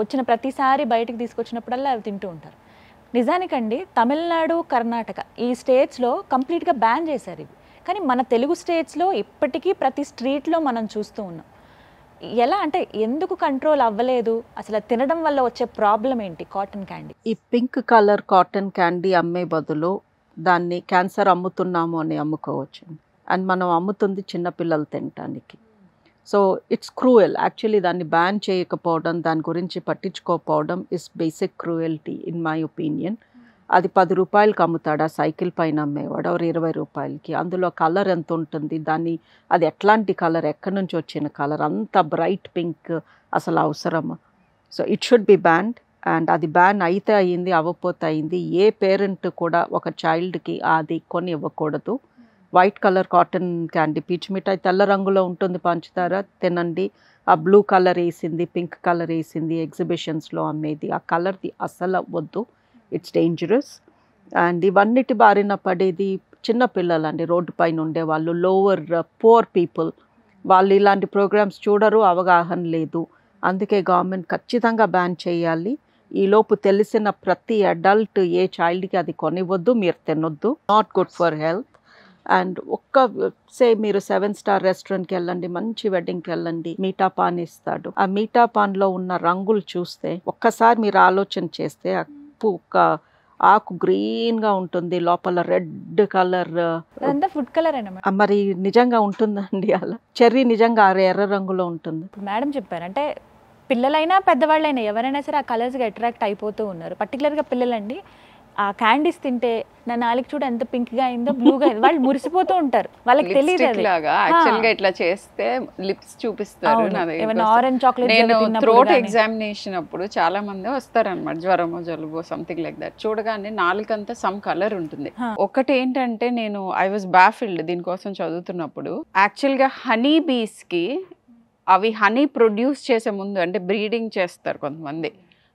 వచ్చిన ప్రతిసారి బయటికి తీసుకొచ్చినప్పుడల్లా అవి తింటూ ఉంటారు. నిజానికండి తమిళనాడు, కర్ణాటక ఈ స్టేట్స్లో కంప్లీట్గా బ్యాన్ చేశారు ఇవి. కానీ మన తెలుగు స్టేట్స్లో ఇప్పటికీ ప్రతి స్ట్రీట్లో మనం చూస్తూ ఉన్నాం. ఎలా అంటే ఎందుకు కంట్రోల్ అవ్వలేదు? అసలు తినడం వల్ల వచ్చే ప్రాబ్లం ఏంటి కాటన్ క్యాండీ? ఈ పింక్ కలర్ కాటన్ క్యాండీ అమ్మే బదులు దాన్ని క్యాన్సర్ అమ్ముతున్నాము అని అమ్ముకోవచ్చు. అండ్ మనం అమ్ముతుంది చిన్నపిల్లలు తినటానికి. So it's cruel actually. దాన్ని బ్యాన్ చేయకపోవడం, దాని గురించి పట్టించుకోకపోవడం is basic cruelty in my opinion. అది 10 రూపాయలకి అమ్ముతాడు ఆ సైకిల్ పైన అమ్మేవాడు, 20 రూపాయలకి. అందులో కలర్ ఎంత ఉంటుంది, అది ఎట్లాంటి కలర్, ఎక్కడి నుంచి వచ్చిన కలర్, అంత బ్రైట్ పింక్ అసలు అవసరమా? So it should be banned. And అది బ్యాన్ అయితే అయ్యింది, అవ్వకపోతే అయింది. ఏ పేరెంట్ కూడా ఒక చైల్డ్కి అది కొని ఇవ్వకూడదు. వైట్ కలర్ కాటన్ క్యాండీ, పీచు మిఠాయి తెల్ల రంగులో ఉంటుంది, పంచుతారా తినండి. ఆ బ్లూ కలర్ వేసింది, పింక్ కలర్ వేసింది ఎగ్జిబిషన్స్లో అమ్మేది, ఆ కలర్ది అసలు వద్దు. It's dangerous. అండ్ ఇవన్నిటి బారిన పడేది చిన్నపిల్లలు అండి, రోడ్డు పైన ఉండేవాళ్ళు, లోవర్ పూర్ పీపుల్. వాళ్ళు ఇలాంటి ప్రోగ్రామ్స్ చూడరు, అవగాహన లేదు. అందుకే గవర్నమెంట్ ఖచ్చితంగా బ్యాన్ చేయాలి. ఈలోపు తెలిసిన ప్రతి అడల్ట్ ఏ చైల్డ్కి అది కొనివ్వద్దు, మీరు తినొద్దు, not good for health. And మీరు 7 స్టార్ రెస్టారెంట్కి వెళ్ళండి, మంచి వెడ్డింగ్కి వెళ్ళండి, మీఠా పాన్ ఇస్తాడు. ఆ మీఠా పాన్లో ఉన్న రంగులు చూస్తే ఒక్కసారి మీరు ఆలోచన చేస్తే ఒక ఆకు గ్రీన్గా ఉంటుంది, లోపల రెడ్ కలర్, ఫుడ్ కలర్ అయినా మరి నిజంగా ఉంటుందండి అలా? చెర్రీ నిజంగా ఎర్ర రంగులో ఉంటుంది. మేడం చెప్పారు అంటే పిల్లలైనా పెద్దవాళ్ళైనా ఎవరైనా సరే ఆ కలర్స్కి అట్రాక్ట్ అయిపోతూ ఉన్నారు. పర్టికులర్గా పిల్లలండి ఆ క్యాండీస్ తింటే నా నాలుగు చూడ ఎంత పింక్గా అయిందో, బ్లూగా అయిందో, వాళ్ళు మురిసిపోతూ ఉంటారు. వాళ్ళకి తెలియదు యాక్చువల్గా ఇట్లా చేస్తే లిప్స్ చూపిస్తారు. Orange chocolate. నేను థ్రోట్ ఎగ్జామినేషన్ అప్పుడు చాలా మంది వస్తారనమాట, జ్వరమో జలుబో సంథింగ్ లైక్ దట్. చూడగానే నాలుకంతా సమ్ కలర్ ఉంటుంది. ఒకటి ఏంటంటే నేను ఐ వాజ్ బాఫిల్డ్ దీనికోసం చదువుతున్నప్పుడు. యాక్చువల్గా హనీ బీస్ కి అవి హనీ ప్రొడ్యూస్ చేసే ముందు అంటే బ్రీడింగ్ చేస్తారు కొంతమంది,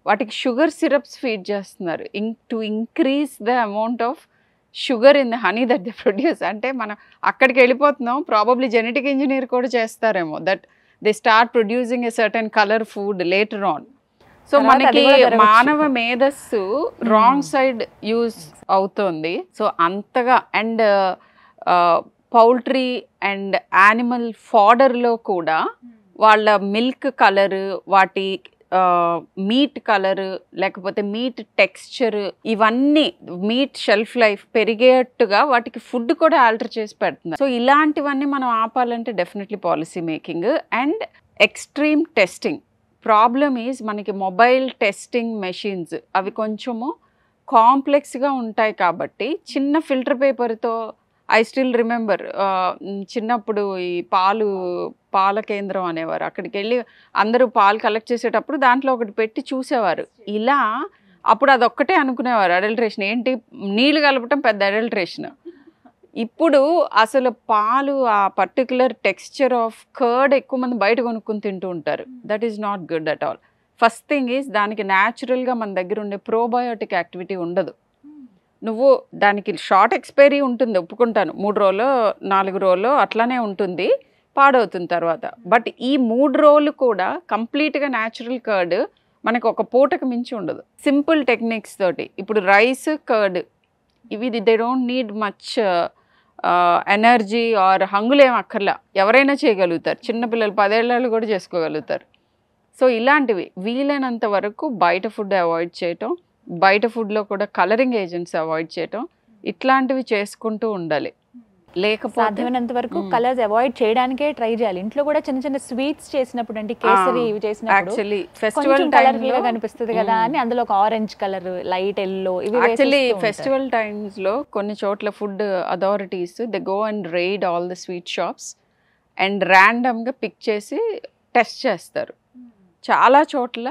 వాటికి షుగర్ సిరప్స్ ఫీడ్ చేస్తున్నారు to increase the amount of sugar in the honey that they produce. అంటే మనం అక్కడికి వెళ్ళిపోతున్నాం. ప్రాబబ్లీ జెనెటిక్ ఇంజనీర్ కూడా చేస్తారేమో, that they start producing a certain colour food later on. So మనకి మానవ మేధస్సు రాంగ్ సైడ్ యూజ్ అవుతుంది. సో అంతగా అండ్ పౌల్ట్రీ అండ్ యానిమల్ ఫాడర్లో కూడా వాళ్ళ మిల్క్ కలరు, వాటి మీట్ కలర్, లేకపోతే మీట్ టెక్స్చర్, ఇవన్నీ మీట్ షెల్ఫ్ లైఫ్ పెరిగేట్టుగా వాటికి ఫుడ్ కూడా ఆల్టర్ చేసి పెడుతున్నారు. సో ఇలాంటివన్నీ మనం ఆపాలంటే definitely policy making and extreme testing. Problem is మనకి మొబైల్ టెస్టింగ్ మెషిన్స్ అవి కొంచెము కాంప్లెక్స్గా ఉంటాయి కాబట్టి చిన్న ఫిల్టర్ పేపర్తో ఐ స్టిల్ రిమెంబర్ చిన్నప్పుడు ఈ పాల కేంద్రం అనేవారు, అక్కడికి వెళ్ళి అందరూ పాలు కలెక్ట్ చేసేటప్పుడు దాంట్లో ఒకటి పెట్టి చూసేవారు. ఇలా అప్పుడు అదొక్కటే అనుకునేవారు అడల్ట్రేషన్. ఏంటి నీళ్ళు కలపటం పెద్ద అడల్ట్రేషన్. ఇప్పుడు అసలు పాలు ఆ పర్టికులర్ టెక్స్చర్ ఆఫ్ కర్డ్ ఎక్కువ మంది బయట కొనుక్కుని తింటూ ఉంటారు. That is not good at all. First thing is దానికి న్యాచురల్గా మన దగ్గర ఉండే ప్రోబయోటిక్ యాక్టివిటీ ఉండదు. నువ్వు దానికి షార్ట్ ఎక్స్పైరీ ఉంటుంది, ఒప్పుకుంటాను, 3 రోజులు 4 రోజులు అట్లానే ఉంటుంది, పాడవుతుంది తర్వాత. బట్ ఈ 3 రోజులు కూడా కంప్లీట్గా న్యాచురల్ కర్డ్ మనకు ఒక పూటకు మించి ఉండదు. సింపుల్ టెక్నిక్స్ తోటి ఇప్పుడు రైస్ కర్డ్ ఇవి they don't need much energy or హంగులేం అక్కర్లా, ఎవరైనా చేయగలుగుతారు. చిన్నపిల్లలు 10 ఏళ్ళు కూడా చేసుకోగలుగుతారు. సో ఇలాంటివి వీలైనంత వరకు బయట ఫుడ్ అవాయిడ్ చేయటం, బయట ఫుడ్లో కూడా కలరింగ్ ఏజెంట్స్ అవాయిడ్ చేయటం, ఇట్లాంటివి చేసుకుంటూ ఉండాలి. లేకపోతే సాధ్యమైనంత వరకు కలర్స్ అవాయిడ్ చేయడానికే ట్రై చేయాలి. ఇంట్లో కూడా చిన్న చిన్న స్వీట్స్ చేసినప్పుడు అంటే కేసరి ఇవి చేసినప్పుడు యాక్చువల్లీ ఫెస్టివల్ కలర్ఫుల్ గా కనిపిస్తుంది కదా అని అందులో ఒక ఆరెంజ్ కలర్, లైట్ ఎల్లో ఇవి యాక్చువల్లీ ఫెస్టివల్ టైమ్స్లో కొన్ని చోట్ల food authorities they go and raid all the sweet shops and ర్యాండమ్గా పిక్ చేసి టెస్ట్ చేస్తారు. చాలా చోట్ల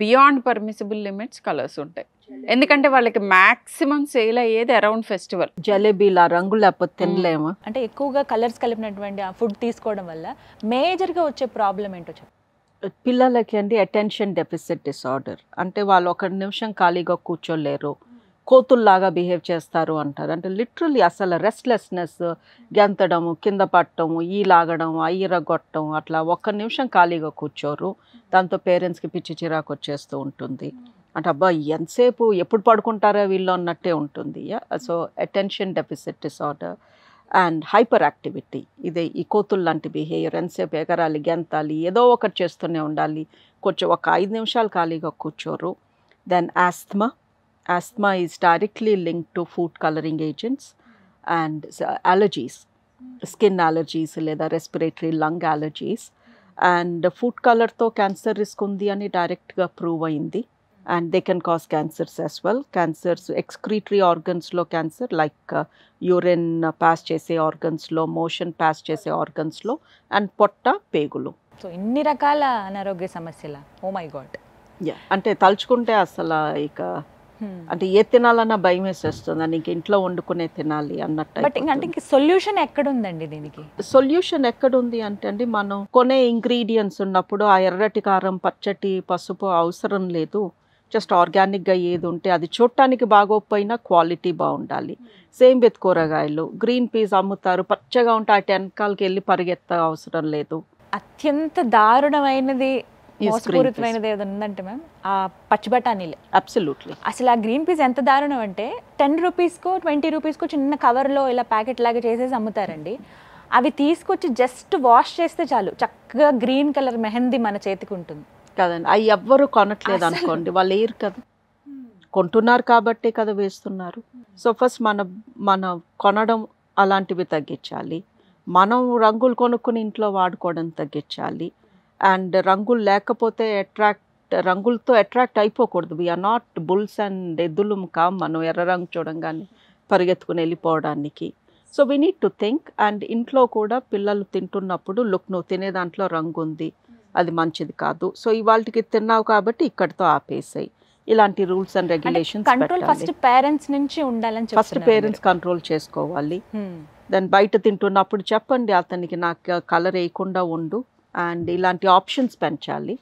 బియాండ్ పర్మిసిబుల్ లిమిట్స్ కలర్స్ ఉంటాయి. ఎందుకంటే వాళ్ళకి మాక్సిమం సేల్ అయ్యేది అరౌండ్ ఫెస్టివల్. జలేబీలా రంగు లేకపోతే తినలేము. అంటే ఎక్కువగా కలర్స్ కలిపినటువంటి ఆ ఫుడ్ తీసుకోవడం వల్ల మేజర్గా వచ్చే ప్రాబ్లం ఏంటో చెప్పండి. పిల్లలకి అండి అటెన్షన్ డెఫిసిట్ డిసార్డర్ అంటే వాళ్ళు ఒక నిమిషం ఖాళీగా కూర్చోలేరు, కోతుల్లాగా బిహేవ్ చేస్తారు అంటారు. అంటే లిటరల్లీ అసలు రెస్ట్లెస్నెస్, గెంతడము, కింద పట్టడము, ఈ లాగడం, ఈరగొట్టడం, అట్లా ఒక్క నిమిషం ఖాళీగా కూర్చోరు. దాంతో పేరెంట్స్కి పిచ్చి చిరాకు వచ్చేస్తూ ఉంటుంది. అంటే అబ్బా ఎంతసేపు ఎప్పుడు పడుకుంటారో వీళ్ళు అన్నట్టే ఉంటుంది. So attention deficit disorder and hyper activity, ఇదే ఈ కోతులు లాంటి బిహేవియర్, ఎంతసేపు ఎగరాలి, గెంతాలి, ఏదో ఒకటి చేస్తూనే ఉండాలి, కొంచెం ఒక 5 నిమిషాలు ఖాళీగా కూర్చోరు. Then asthma is directly linked to food colouring agents and allergies, skin allergies లేదా respiratory lung allergies. And food కలర్తో క్యాన్సర్ రిస్క్ ఉంది అని డైరెక్ట్గా ప్రూవ్ అయింది. and they can cause cancers as well. Cancers, excretory organs lo cancer like urine pass chese organs lo, motion pass chese organs lo, and potta pegulu. So inni rakala anarogya samashyala. Oh my god. Yeah, ante talchukunte asala ika అంటే ఏ తినాలన్నా భయం వేసేస్తుంది, నీకు ఇంట్లో వండుకునే తినాలి అన్నట్టు. బట్ అంటే ఇంక సొల్యూషన్ ఎక్కడుందండి దీనికి? సొల్యూషన్ ఎక్కడుంది అంటే అండి, మనం కొనే ఇంగ్రీడియంట్స్ ఉన్నప్పుడు ఆ ఎర్రటి కారం, పచ్చటి పసుపు అవసరం లేదు. జస్ట్ ఆర్గానిక్గా ఏది ఉంటే అది చూడటానికి బాగోకపోయినా క్వాలిటీ బాగుండాలి. సేమ్ విత్ కూరగాయలు, గ్రీన్ పీస్ అమ్ముతారు, పచ్చగా ఉంటే ఆ వెనకాలకి వెళ్ళి పరిగెత్త అవసరం లేదు. అత్యంత దారుణమైనది మోసపూరితమైనది ఏదో ఉందంటే మ్యామ్ ఆ పచ్చి బఠానీలు. అబ్సల్యూట్లీ. అసలు ఆ గ్రీన్ పీస్ ఎంత దారుణం అంటే 10 రూపీస్కో 20 రూపీస్కో చిన్న కవర్లో ఇలా ప్యాకెట్ లాగా చేసేసి అమ్ముతారండి. అవి తీసుకొచ్చి జస్ట్ వాష్ చేస్తే చాలు, చక్కగా గ్రీన్ కలర్ మెహందీ మన చేతికి ఉంటుంది కదండి. అవి ఎవ్వరు కొనట్లేదు అనుకోండి, వాళ్ళు వేయరు కదా, కొంటున్నారు కాబట్టే కదా వేస్తున్నారు. సో ఫస్ట్ మన కొనడం అలాంటివి తగ్గించాలి. మనం రంగులు కొనుక్కుని ఇంట్లో వాడుకోవడం తగ్గించాలి. అండ్ రంగులు లేకపోతే రంగులతో అట్రాక్ట్ అయిపోకూడదు. వీఆర్ నాట్ బుల్స్ అండ్ ఎద్దులు కామ్ మనం ఎర్ర రంగు చూడంగానే పరిగెత్తుకుని వెళ్ళిపోవడానికి. So we need to think. And ఇంట్లో కూడా పిల్లలు తింటున్నప్పుడు లుక్, నువ్వు తినే దాంట్లో రంగు ఉంది, అది మంచిది కాదు, సో ఇవాళకి తిన్నావు కాబట్టి ఇక్కడితో ఆపేసాయి. ఇలాంటి rules and regulations control first parents నుంచి ఉండాలని ఫస్ట్ పేరెంట్స్ కంట్రోల్ చేసుకోవాలి. దాన్ని బయట తింటున్నప్పుడు చెప్పండి అతనికి, నాకు కలర్ వేయకుండా ఉండు, అండ్ ఇలాంటి ఆప్షన్స్ పెంచాలి.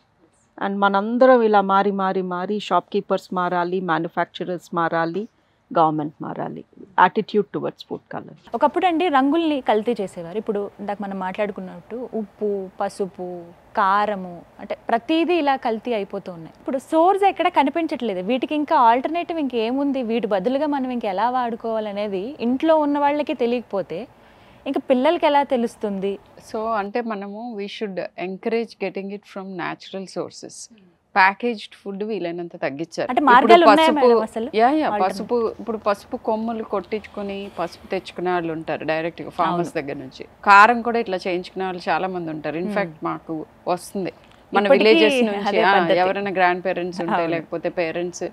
అండ్ మనందరం ఇలా మారి షాప్ కీపర్స్ మారాలి, మ్యానుఫ్యాక్చరర్స్ మారాలి, గవర్నమెంట్ మారాలి. Attitude towards food colour. ఒకప్పుడు అండి రంగుల్ని కల్తీ చేసేవారు. ఇప్పుడు ఇందాక మనం మాట్లాడుకున్నట్టు ఉప్పు, పసుపు, కారము, అంటే ప్రతిదీ ఇలా కల్తీ అయిపోతూ ఉన్నాయి. ఇప్పుడు సోర్స్ ఎక్కడ కనిపించట్లేదు. వీటికి ఇంకా ఆల్టర్నేటివ్ ఇంకేముంది, వీటి బదులుగా మనం ఇంక ఎలా వాడుకోవాలనేది ఇంట్లో ఉన్న వాళ్ళకి తెలియకపోతే ఇంకా పిల్లలకి ఎలా తెలుస్తుంది? సో అంటే మనము we should encourage getting it from natural sources. Packaged food వీలైనంత తగ్గించారు. అంటే మార్గాలు ఉన్నాయా మేడం అసలు? పసుపు, ఇప్పుడు పసుపు కొమ్ములు కొట్టించుకొని పసుపు తెచ్చుకునే వాళ్ళు ఉంటారు డైరెక్ట్గా ఫార్మర్స్ దగ్గర నుంచి. కారం కూడా ఇట్లా చేయించుకునే వాళ్ళు చాలా మంది ఉంటారు. ఇన్ఫాక్ట్ మాకు వస్తుంది మన విలేజెస్ నుంచి, ఎవరైనా గ్రాండ్ పేరెంట్స్ ఉంటే లేకపోతే పేరెంట్స్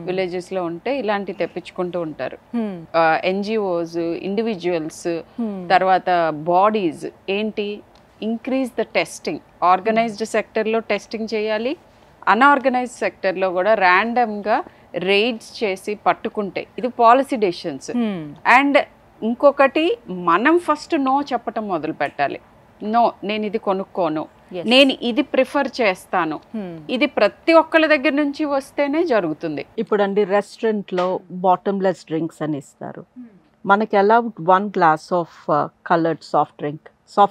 విలేజెస్ లో ఉంటే ఇలాంటి తెప్పించుకుంటూ ఉంటారు. ఎన్జిఓస్, ఇండివిజువల్స్, తర్వాత బాడీస్ ఏంటి, ఇంక్రీజ్ ద టెస్టింగ్. ఆర్గనైజ్డ్ సెక్టర్లో టెస్టింగ్ చేయాలి, అన్ఆర్గనైజ్డ్ సెక్టర్లో కూడా ర్యాండమ్గా రైడ్స్ చేసి పట్టుకుంటే ఇది పాలసీ డెసిషన్స్. అండ్ ఇంకొకటి, మనం ఫస్ట్ నో చెప్పటం మొదలు పెట్టాలి. నో, నేను ఇది కొనుక్కోను, నేను ఇది ప్రిఫర్ చేస్తాను, ఇది ప్రతి ఒక్కళ్ళ దగ్గర నుంచి వస్తేనే జరుగుతుంది. ఇప్పుడు అండి రెస్టారెంట్లో బాటమ్లెస్ డ్రింక్స్ అని ఇస్తారు. మనకి ఎలా 1 glass of coloured soft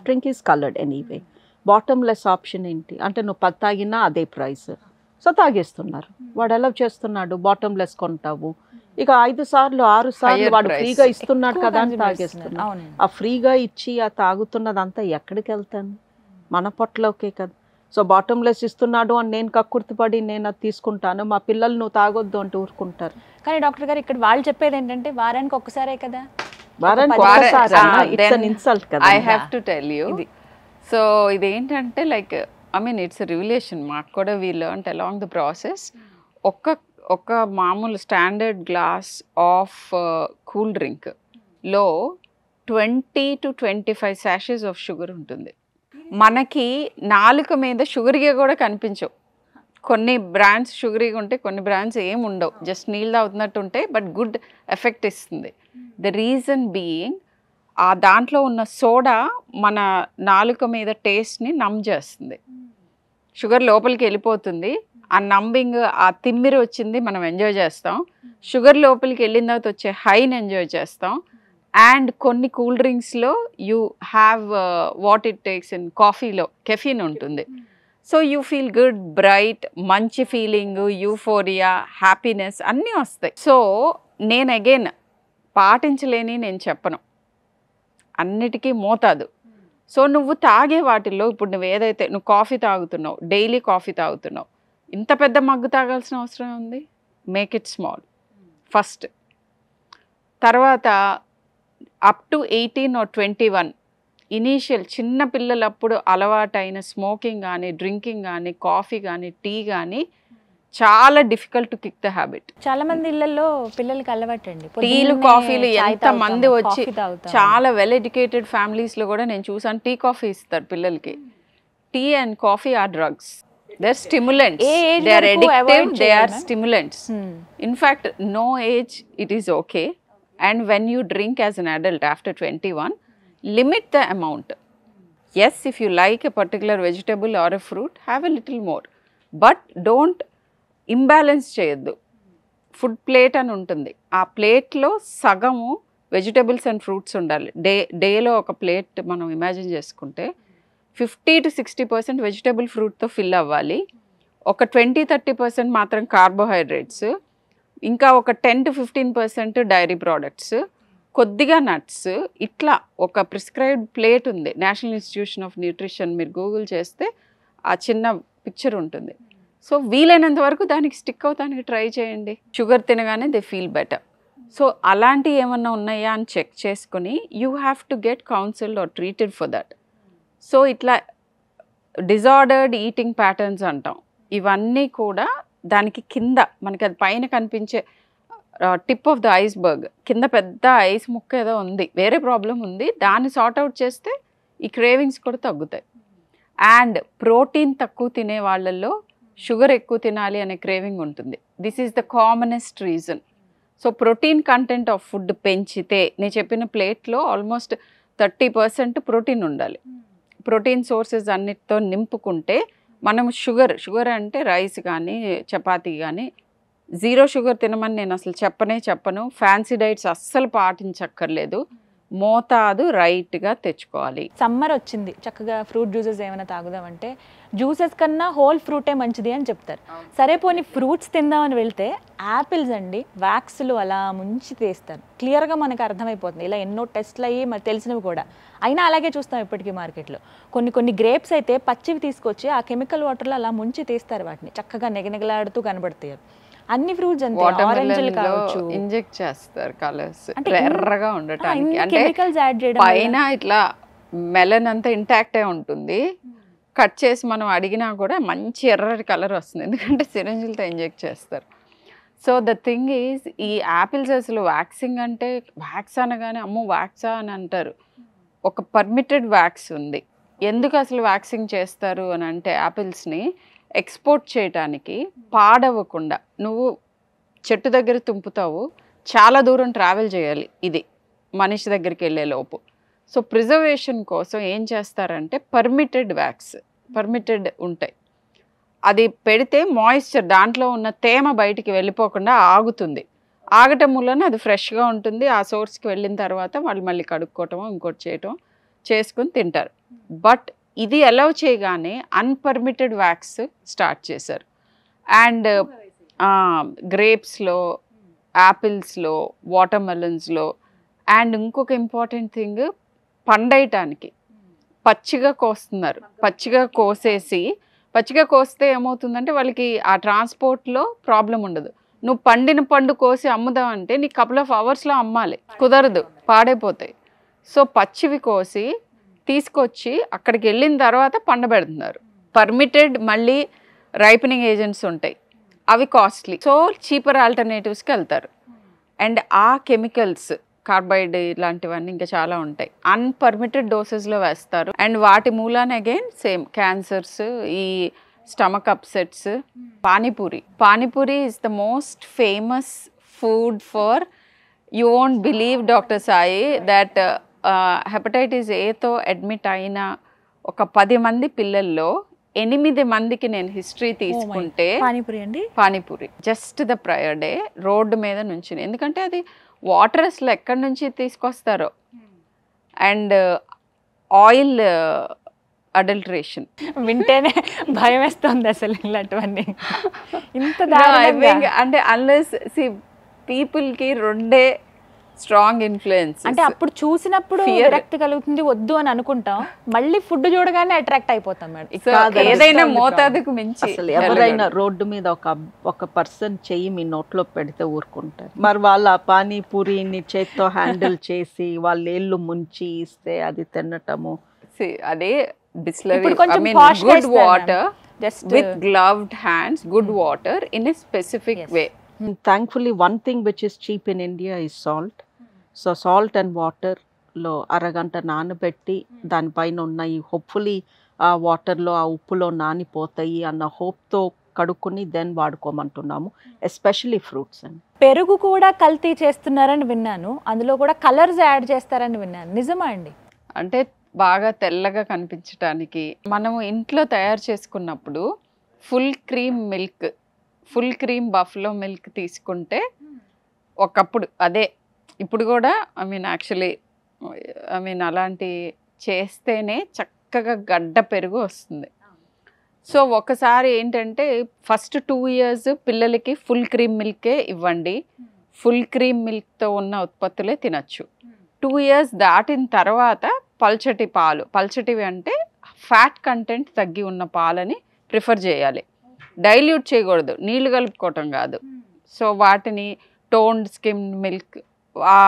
drink is coloured anyway. Bottomless option ఏంటి అంటే నువ్వు 10 తాగినా అదే ప్రైస్, సో తాగేస్తున్నారు. వాడు ఎలా చేస్తున్నాడు, బాటమ్లెస్ కొంటావు, ఇక 5 సార్లు 6 సార్లు Higher వాడు price. ఫ్రీగా ఇస్తున్నాడు ఎక్కువ కదా అని consume తాగేస్తున్నాడు. చేస్తున్నారు. అవునండి. ఆ ఫ్రీగా ఇచ్చి ఆ తాగుతున్నదంతా ఎక్కడికి వెళ్తాను, మన పొట్టలోకే కదా. సో బాటమ్లెస్ ఇస్తున్నాడు అని నేను కక్కుర్తిపడి నేను అది తీసుకుంటాను, మా పిల్లలు నువ్వు తాగొద్దు అంటే ఊరుకుంటారు. కానీ డాక్టర్ గారు ఇక్కడ వాళ్ళు చెప్పేది ఏంటంటే వారానికి ఒక్కసారే కదా. వారానికి ఒక ఒక్కసారి పది- ఇట్స్ అన్ ఇన్సల్ట్ కదా. I have to tell you. So ఇదేంటంటే like I mean it's revelation. మాకు కూడా we learned along the process. ఒక మామూలు స్టాండర్డ్ గ్లాస్ ఆఫ్ కూల్ డ్రింక్లో 20 to 25 sachets ఆఫ్ షుగర్ ఉంటుంది. మనకి నాలుక మీద షుగర్గా కూడా కనిపించవు. కొన్ని బ్రాండ్స్ షుగరీగా ఉంటే కొన్ని బ్రాండ్స్ ఏం ఉండవు, జస్ట్ నీళ్ళు తాగుతున్నట్టు ఉంటాయి, బట్ గుడ్ ఎఫెక్ట్ ఇస్తుంది. ద రీజన్ బీయింగ్ ఆ దాంట్లో ఉన్న సోడా మన నాలుక మీద టేస్ట్ని నమ్ చేస్తుంది. షుగర్ లోపలికి వెళ్ళిపోతుంది, ఆ నంబింగ్ ఆ తిమ్మిరి వచ్చింది మనం ఎంజాయ్ చేస్తాం. షుగర్ లోపలికి వెళ్ళిన తర్వాత వచ్చే హైని ఎంజాయ్ చేస్తాం. అండ్ కొన్ని కూల్ డ్రింక్స్లో you have what it takes in కాఫీలో కెఫీన్ ఉంటుంది. So you feel good, bright, మంచి ఫీలింగ్, యూఫోరియా, హ్యాపీనెస్ అన్నీ వస్తాయి. సో నేను అగైన్ పాటించలేని నేను చెప్పను, అన్నిటికీ మోతాదు. సో నువ్వు తాగే వాటిల్లో ఇప్పుడు నువ్వు ఏదైతే నువ్వు కాఫీ తాగుతున్నావు, డైలీ కాఫీ తాగుతున్నావు, ఇంత పెద్ద మగ్గు తాగాల్సిన అవసరం ఉంది. Make it small first. తర్వాత అప్ టు 18 or 21 ఇనీషియల్ చిన్న పిల్లలప్పుడు అలవాటైన స్మోకింగ్ కానీ, డ్రింకింగ్ కానీ, కాఫీ కానీ, టీ కానీ చాలా difficult to kick the habit. చాలా మంది ఇళ్లలో పిల్లలకి అలవాటండి టీలు కాఫీలు ఎంత మంది వచ్చి చాలా వెల్ ఎడ్యుకేటెడ్ ఫ్యామిలీస్లో కూడా నేను చూసాను టీ కాఫీ ఇస్తారు పిల్లలకి. Tea and coffee are drugs. They are stimulants, they are addictive, they are stimulants. In fact no age it is okay. And when you drink as an adult after 21, limit the amount. Yes, if you like a particular vegetable or a fruit, have a little more, but don't imbalance చేయొద్దు. ఫుడ్ ప్లేట్ అని ఉంటుంది, ఆ ప్లేట్లో సగము వెజిటబుల్స్ అండ్ ఫ్రూట్స్ ఉండాలి. డేలో ఒక ప్లేట్ మనం ఇమాజిన్ చేసుకుంటే 50 to 60% వెజిటబుల్ ఫ్రూట్తో ఫిల్ అవ్వాలి. ఒక 20-30% మాత్రం కార్బోహైడ్రేట్స్, ఇంకా ఒక 10 to 15% డైరీ ప్రోడక్ట్స్, కొద్దిగా నట్స్. ఇట్లా ఒక ప్రిస్క్రైబ్డ్ ప్లేట్ ఉంది నేషనల్ ఇన్స్టిట్యూషన్ ఆఫ్ న్యూట్రిషన్. మీరు గూగుల్ చేస్తే ఆ చిన్న పిక్చర్ ఉంటుంది. సో వీలైనంత వరకు దానికి స్టిక్ అవుతానికి ట్రై చేయండి. షుగర్ తినగానే దే ఫీల్ బెటర్. సో అలాంటివి ఏమన్నా ఉన్నాయా అని చెక్ చేసుకుని you have to get counselled or treated for that. So ఇట్లా డిజార్డర్డ్ ఈటింగ్ ప్యాటర్న్స్ అంటాం. ఇవన్నీ కూడా దానికి కింద మనకి అది పైన కనిపించే టిప్ ఆఫ్ ద ఐస్బర్గ్ కింద పెద్ద ఐస్ ముక్క ఏదో ఉంది, వేరే ప్రాబ్లం ఉంది. దాన్ని సార్ట్అవుట్ చేస్తే ఈ క్రేవింగ్స్ కూడా తగ్గుతాయి. అండ్ ప్రోటీన్ తక్కువ తినే వాళ్ళల్లో షుగర్ ఎక్కువ తినాలి అనే క్రేవింగ్ ఉంటుంది. This is the commonest reason. So protein content of food పెంచితే నేను చెప్పిన ప్లేట్లో ఆల్మోస్ట్ 30% ప్రోటీన్ ఉండాలి. ప్రోటీన్ సోర్సెస్ అన్నిటితో నింపుకుంటే మనం షుగర్ అంటే రైస్ కానీ చపాతీ కానీ జీరో షుగర్ తినమని నేను అసలు చెప్పను. ఫ్యాన్సీ డైట్స్ అస్సలు పాటించక్కర్లేదు. మోతాదు రైట్గా తెచ్చుకోవాలి. సమ్మర్ వచ్చింది, చక్కగా ఫ్రూట్ జ్యూసెస్ ఏమైనా తాగుదామంటే జ్యూసెస్ కన్నా హోల్ ఫ్రూటే మంచిది అని చెప్తారు. సరే పోనీ ఫ్రూట్స్ తిందామని వెళ్తే యాపిల్స్ అండి వ్యాక్స్లు అలా ముంచి తీస్తారు. క్లియర్గా మనకు అర్థమైపోతుంది. ఇలా ఎన్నో టెస్ట్లు అయ్యి మరి తెలిసినవి కూడా అయినా అలాగే చూస్తాం ఇప్పటికీ మార్కెట్లో. కొన్ని గ్రేప్స్ అయితే పచ్చివి తీసుకొచ్చి ఆ కెమికల్ వాటర్లో అలా ముంచి తీస్తారు, వాటిని చక్కగా నెగనెగలాడుతూ కనబడతాయి. అన్ని ఫ్రూట్స్ అంతే, ఆరెంజ్లు కావచ్చు ఇంజెక్ట్ చేస్తారు కలర్స్ ఎర్రగా ఉండటానికి. అంటే కెమికల్స్ యాడ్ చేయడం పైన ఇట్లా మెలన్ అంతా ఇంటాక్టే ఉంటుంది, కట్ చేసి మనం అడిగినా కూడా మంచి ఎర్రటి కలర్ వస్తుంది, ఎందుకంటే సిరంజిలతో ఇంజెక్ట్ చేస్తారు. సో ద థింగ్ ఈజ్ ఈ యాపిల్స్ అసలు వ్యాక్సింగ్ అంటే వ్యాక్స్ అనగానే అమ్మో వ్యాక్సా అని అంటారు. ఒక పర్మిటెడ్ వ్యాక్స్ ఉంది. ఎందుకు అసలు వ్యాక్సింగ్ చేస్తారు అని అంటే యాపిల్స్ని ఎక్స్పోర్ట్ చేయటానికి పాడవకుండా. నువ్వు చెట్టు దగ్గర తుంపుతావు, చాలా దూరం ట్రావెల్ చేయాలి ఇది మనిషి దగ్గరికి వెళ్ళే లోపు. సో ప్రిజర్వేషన్ కోసం ఏం చేస్తారంటే పర్మిటెడ్ ఉంటాయి. అది పెడితే మాయిశ్చర్ దాంట్లో ఉన్న తేమ బయటికి వెళ్ళిపోకుండా ఆగుతుంది. ఆగటం వలన అది ఫ్రెష్గా ఉంటుంది. ఆ సోర్స్కి వెళ్ళిన తర్వాత వాళ్ళు మళ్ళీ కడుక్కోవటమో ఇంకోటి చేయటం చేసుకుని తింటారు. బట్ ఇది అలౌ చేయగానే అన్పర్మిటెడ్ వ్యాక్స్ స్టార్ట్ చేశారు. అండ్ గ్రేప్స్లో, యాపిల్స్లో, వాటర్మెలన్స్లో. అండ్ ఇంకొక ఇంపార్టెంట్ థింగ్, పండేయటానికి పచ్చిగా కోస్తున్నారు. పచ్చిగా కోస్తే ఏమవుతుందంటే వాళ్ళకి ఆ ట్రాన్స్పోర్ట్లో ప్రాబ్లం ఉండదు. నువ్వు పండిన పండు కోసి అమ్ముదామంటే నీకు కపుల్ ఆఫ్ అవర్స్లో అమ్మాలి, కుదరదు, పాడైపోతాయి. సో పచ్చివి కోసి తీసుకొచ్చి అక్కడికి వెళ్ళిన తర్వాత పండబెడుతున్నారు. పర్మిటెడ్ మళ్ళీ రైపనింగ్ ఏజెంట్స్ ఉంటాయి, అవి కాస్ట్లీ. సో చీపర్ ఆల్టర్నేటివ్స్కి వెళ్తారు. అండ్ ఆ కెమికల్స్, కార్బైడ్ ఇలాంటివన్నీ ఇంకా చాలా ఉంటాయి, అన్పర్మిటెడ్ డోసెస్లో వేస్తారు. అండ్ వాటి మూలాన అగైన్ సేమ్ క్యాన్సర్స్, ఈ stomach upsets. Panipuri is the most famous food for, you won't believe doctor Sai, that hepatitis ఏతో అడ్మిట్ అయిన ఒక 10 మంది పిల్లల్లో 8 మందికి నేను హిస్టరీ తీసుకుంటే panipuri just the prior day road మీద నుంచి. ఎందుకంటే అది వాటర్ అసలు ఎక్కడి నుంచి తీసుకొస్తారో. అండ్ ఆయిల్ అడల్టరేషన్ వింటేనే భయం వేస్తుంది అసలు ఇలాంటివన్నీ. అంటే అన్లెస్ పీపుల్కి 2 స్ట్రాంగ్ ఇన్ఫ్లుయెన్స్. అంటే అప్పుడు చూసినప్పుడు విరక్తి కలుగుతుంది, వద్దు అని అనుకుంటాం, మళ్ళీ ఫుడ్ చూడగానే అట్రాక్ట్ అయిపోతాం మేడం. ఏదైనా మోతాదుకు మించి. అసలు ఎవరైనా రోడ్డు మీద ఒక పర్సన్ చెయ్యి మీ నోట్లో పెడితే ఊరుకుంటారు. మరి వాళ్ళ పానీపూరిని చేత్తో హ్యాండిల్ చేసి వాళ్ళ ఏళ్ళు ముంచి ఇస్తే అది తినటము. అదే Bisleri, good water with gloved hands, good water in a specific way. Thankfully one thing which is cheap in India is salt. So salt and water లో అరగంట నానబెట్టి దానిపైన ఉన్నాయి హోప్ఫుల్లీ ఆ వాటర్లో ఆ ఉప్పులో నానిపోతాయి అన్న హోప్తో కడుక్కుని దెన్ వాడుకోమంటున్నాము, ఎస్పెషల్లీ ఫ్రూట్స్. అండి పెరుగు కూడా కల్తీ చేస్తున్నారని విన్నాను, అందులో కూడా కలర్స్ యాడ్ చేస్తారని విన్నాను, నిజమా అండి? అంటే బాగా తెల్లగా కనిపించడానికి మనము ఇంట్లో తయారు చేసుకున్నప్పుడు ఫుల్ క్రీమ్ బఫ్లో మిల్క్ తీసుకుంటే ఒకప్పుడు అదే, ఇప్పుడు కూడా అలాంటి చేస్తేనే చక్కగా గడ్డ పెరుగు వస్తుంది. సో ఒకసారి ఏంటంటే ఫస్ట్ 2 years పిల్లలకి ఫుల్ క్రీమ్ మిల్కే ఇవ్వండి, ఫుల్ క్రీమ్ మిల్క్తో ఉన్న ఉత్పత్తులే తినచ్చు. 2 years దాటిన తర్వాత పల్చటివి అంటే ఫ్యాట్ కంటెంట్ తగ్గి ఉన్న పాలని ప్రిఫర్ చేయాలి. డైల్యూట్ చేయకూడదు, నీళ్లు కలుపుకోవటం కాదు. సో వాటిని టోన్డ్ స్కిమ్ మిల్క్, ఆ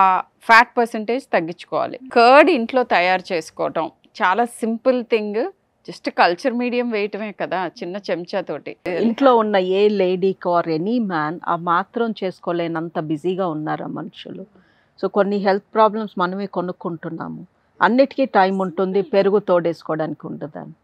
ఫ్యాట్ పర్సంటేజ్ తగ్గించుకోవాలి. కర్డ్ ఇంట్లో తయారు చేసుకోవటం చాలా simple thing, just culture medium వేయటమే కదా, చిన్న చెంచాతోటి. ఇంట్లో ఉన్న ఏ లేడీకి ఆర్ ఎనీ మ్యాన్ ఆ మాత్రం చేసుకోలేనంత బిజీగా ఉన్నారు మనుషులు. సో కొన్ని హెల్త్ ప్రాబ్లమ్స్ మనమే కొనుక్కుంటున్నాము. అన్నిటికీ టైం ఉంటుంది, పెరుగు తోడేసుకోవడానికి ఉండదని.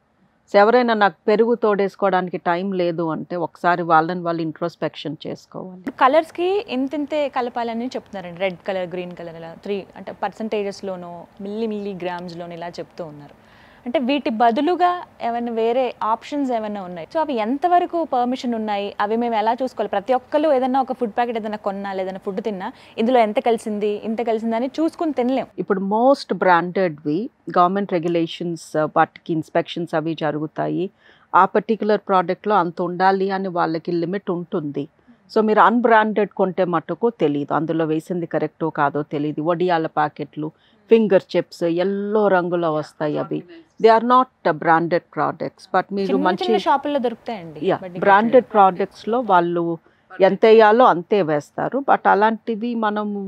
సో ఎవరైనా నాకు పెరుగు తోడేసుకోవడానికి టైం లేదు అంటే ఒకసారి వాళ్ళు ఇంట్రోస్పెక్షన్ చేసుకోవాలి. కలర్స్కి ఇంతే కలపాలని చెప్తున్నారండి, రెడ్ కలర్, గ్రీన్ కలర్, ఇలా 3 అంటే పర్సంటేజెస్లోనో మిల్లీ గ్రామ్స్లోనో ఇలా చెప్తూ ఉన్నారు. అంటే వీటి బదులుగా ఏమైనా వేరే ఆప్షన్స్ ఏమైనా ఉన్నాయి? సో అవి ఎంతవరకు పర్మిషన్ ఉన్నాయి, అవి మేము ఎలా చూసుకోవాలి? ప్రతి ఒక్కరు ఏదైనా ఒక ఫుడ్ ప్యాకెట్ ఏదైనా కొన్నా, ఏదైనా ఫుడ్ తిన్నా ఇందులో ఇంత కలిసింది అని చూసుకుని తినలేం. ఇప్పుడు మోస్ట్ బ్రాండెడ్వి గవర్నమెంట్ రెగ్యులేషన్స్, వాటికి ఇన్స్పెక్షన్స్ అవి జరుగుతాయి. ఆ పర్టికులర్ ప్రోడక్ట్లో అంత ఉండాలి అని వాళ్ళకి లిమిట్ ఉంటుంది. సో మీరు అన్బ్రాండెడ్ కొంటే మటుకు తెలియదు, అందులో వేసింది కరెక్టో కాదో తెలియదు. వడియాల ప్యాకెట్లు, ఫింగర్ చిప్స్ ఎల్లో రంగులో వస్తాయి, అవి they are not branded products. But మీరు మంచి షాపుల్లో దొరుకుతాయండి బ్రాండెడ్ ప్రోడక్ట్స్లో వాళ్ళు ఎంత వేయాలో అంతే వేస్తారు. బట్ అలాంటివి మనము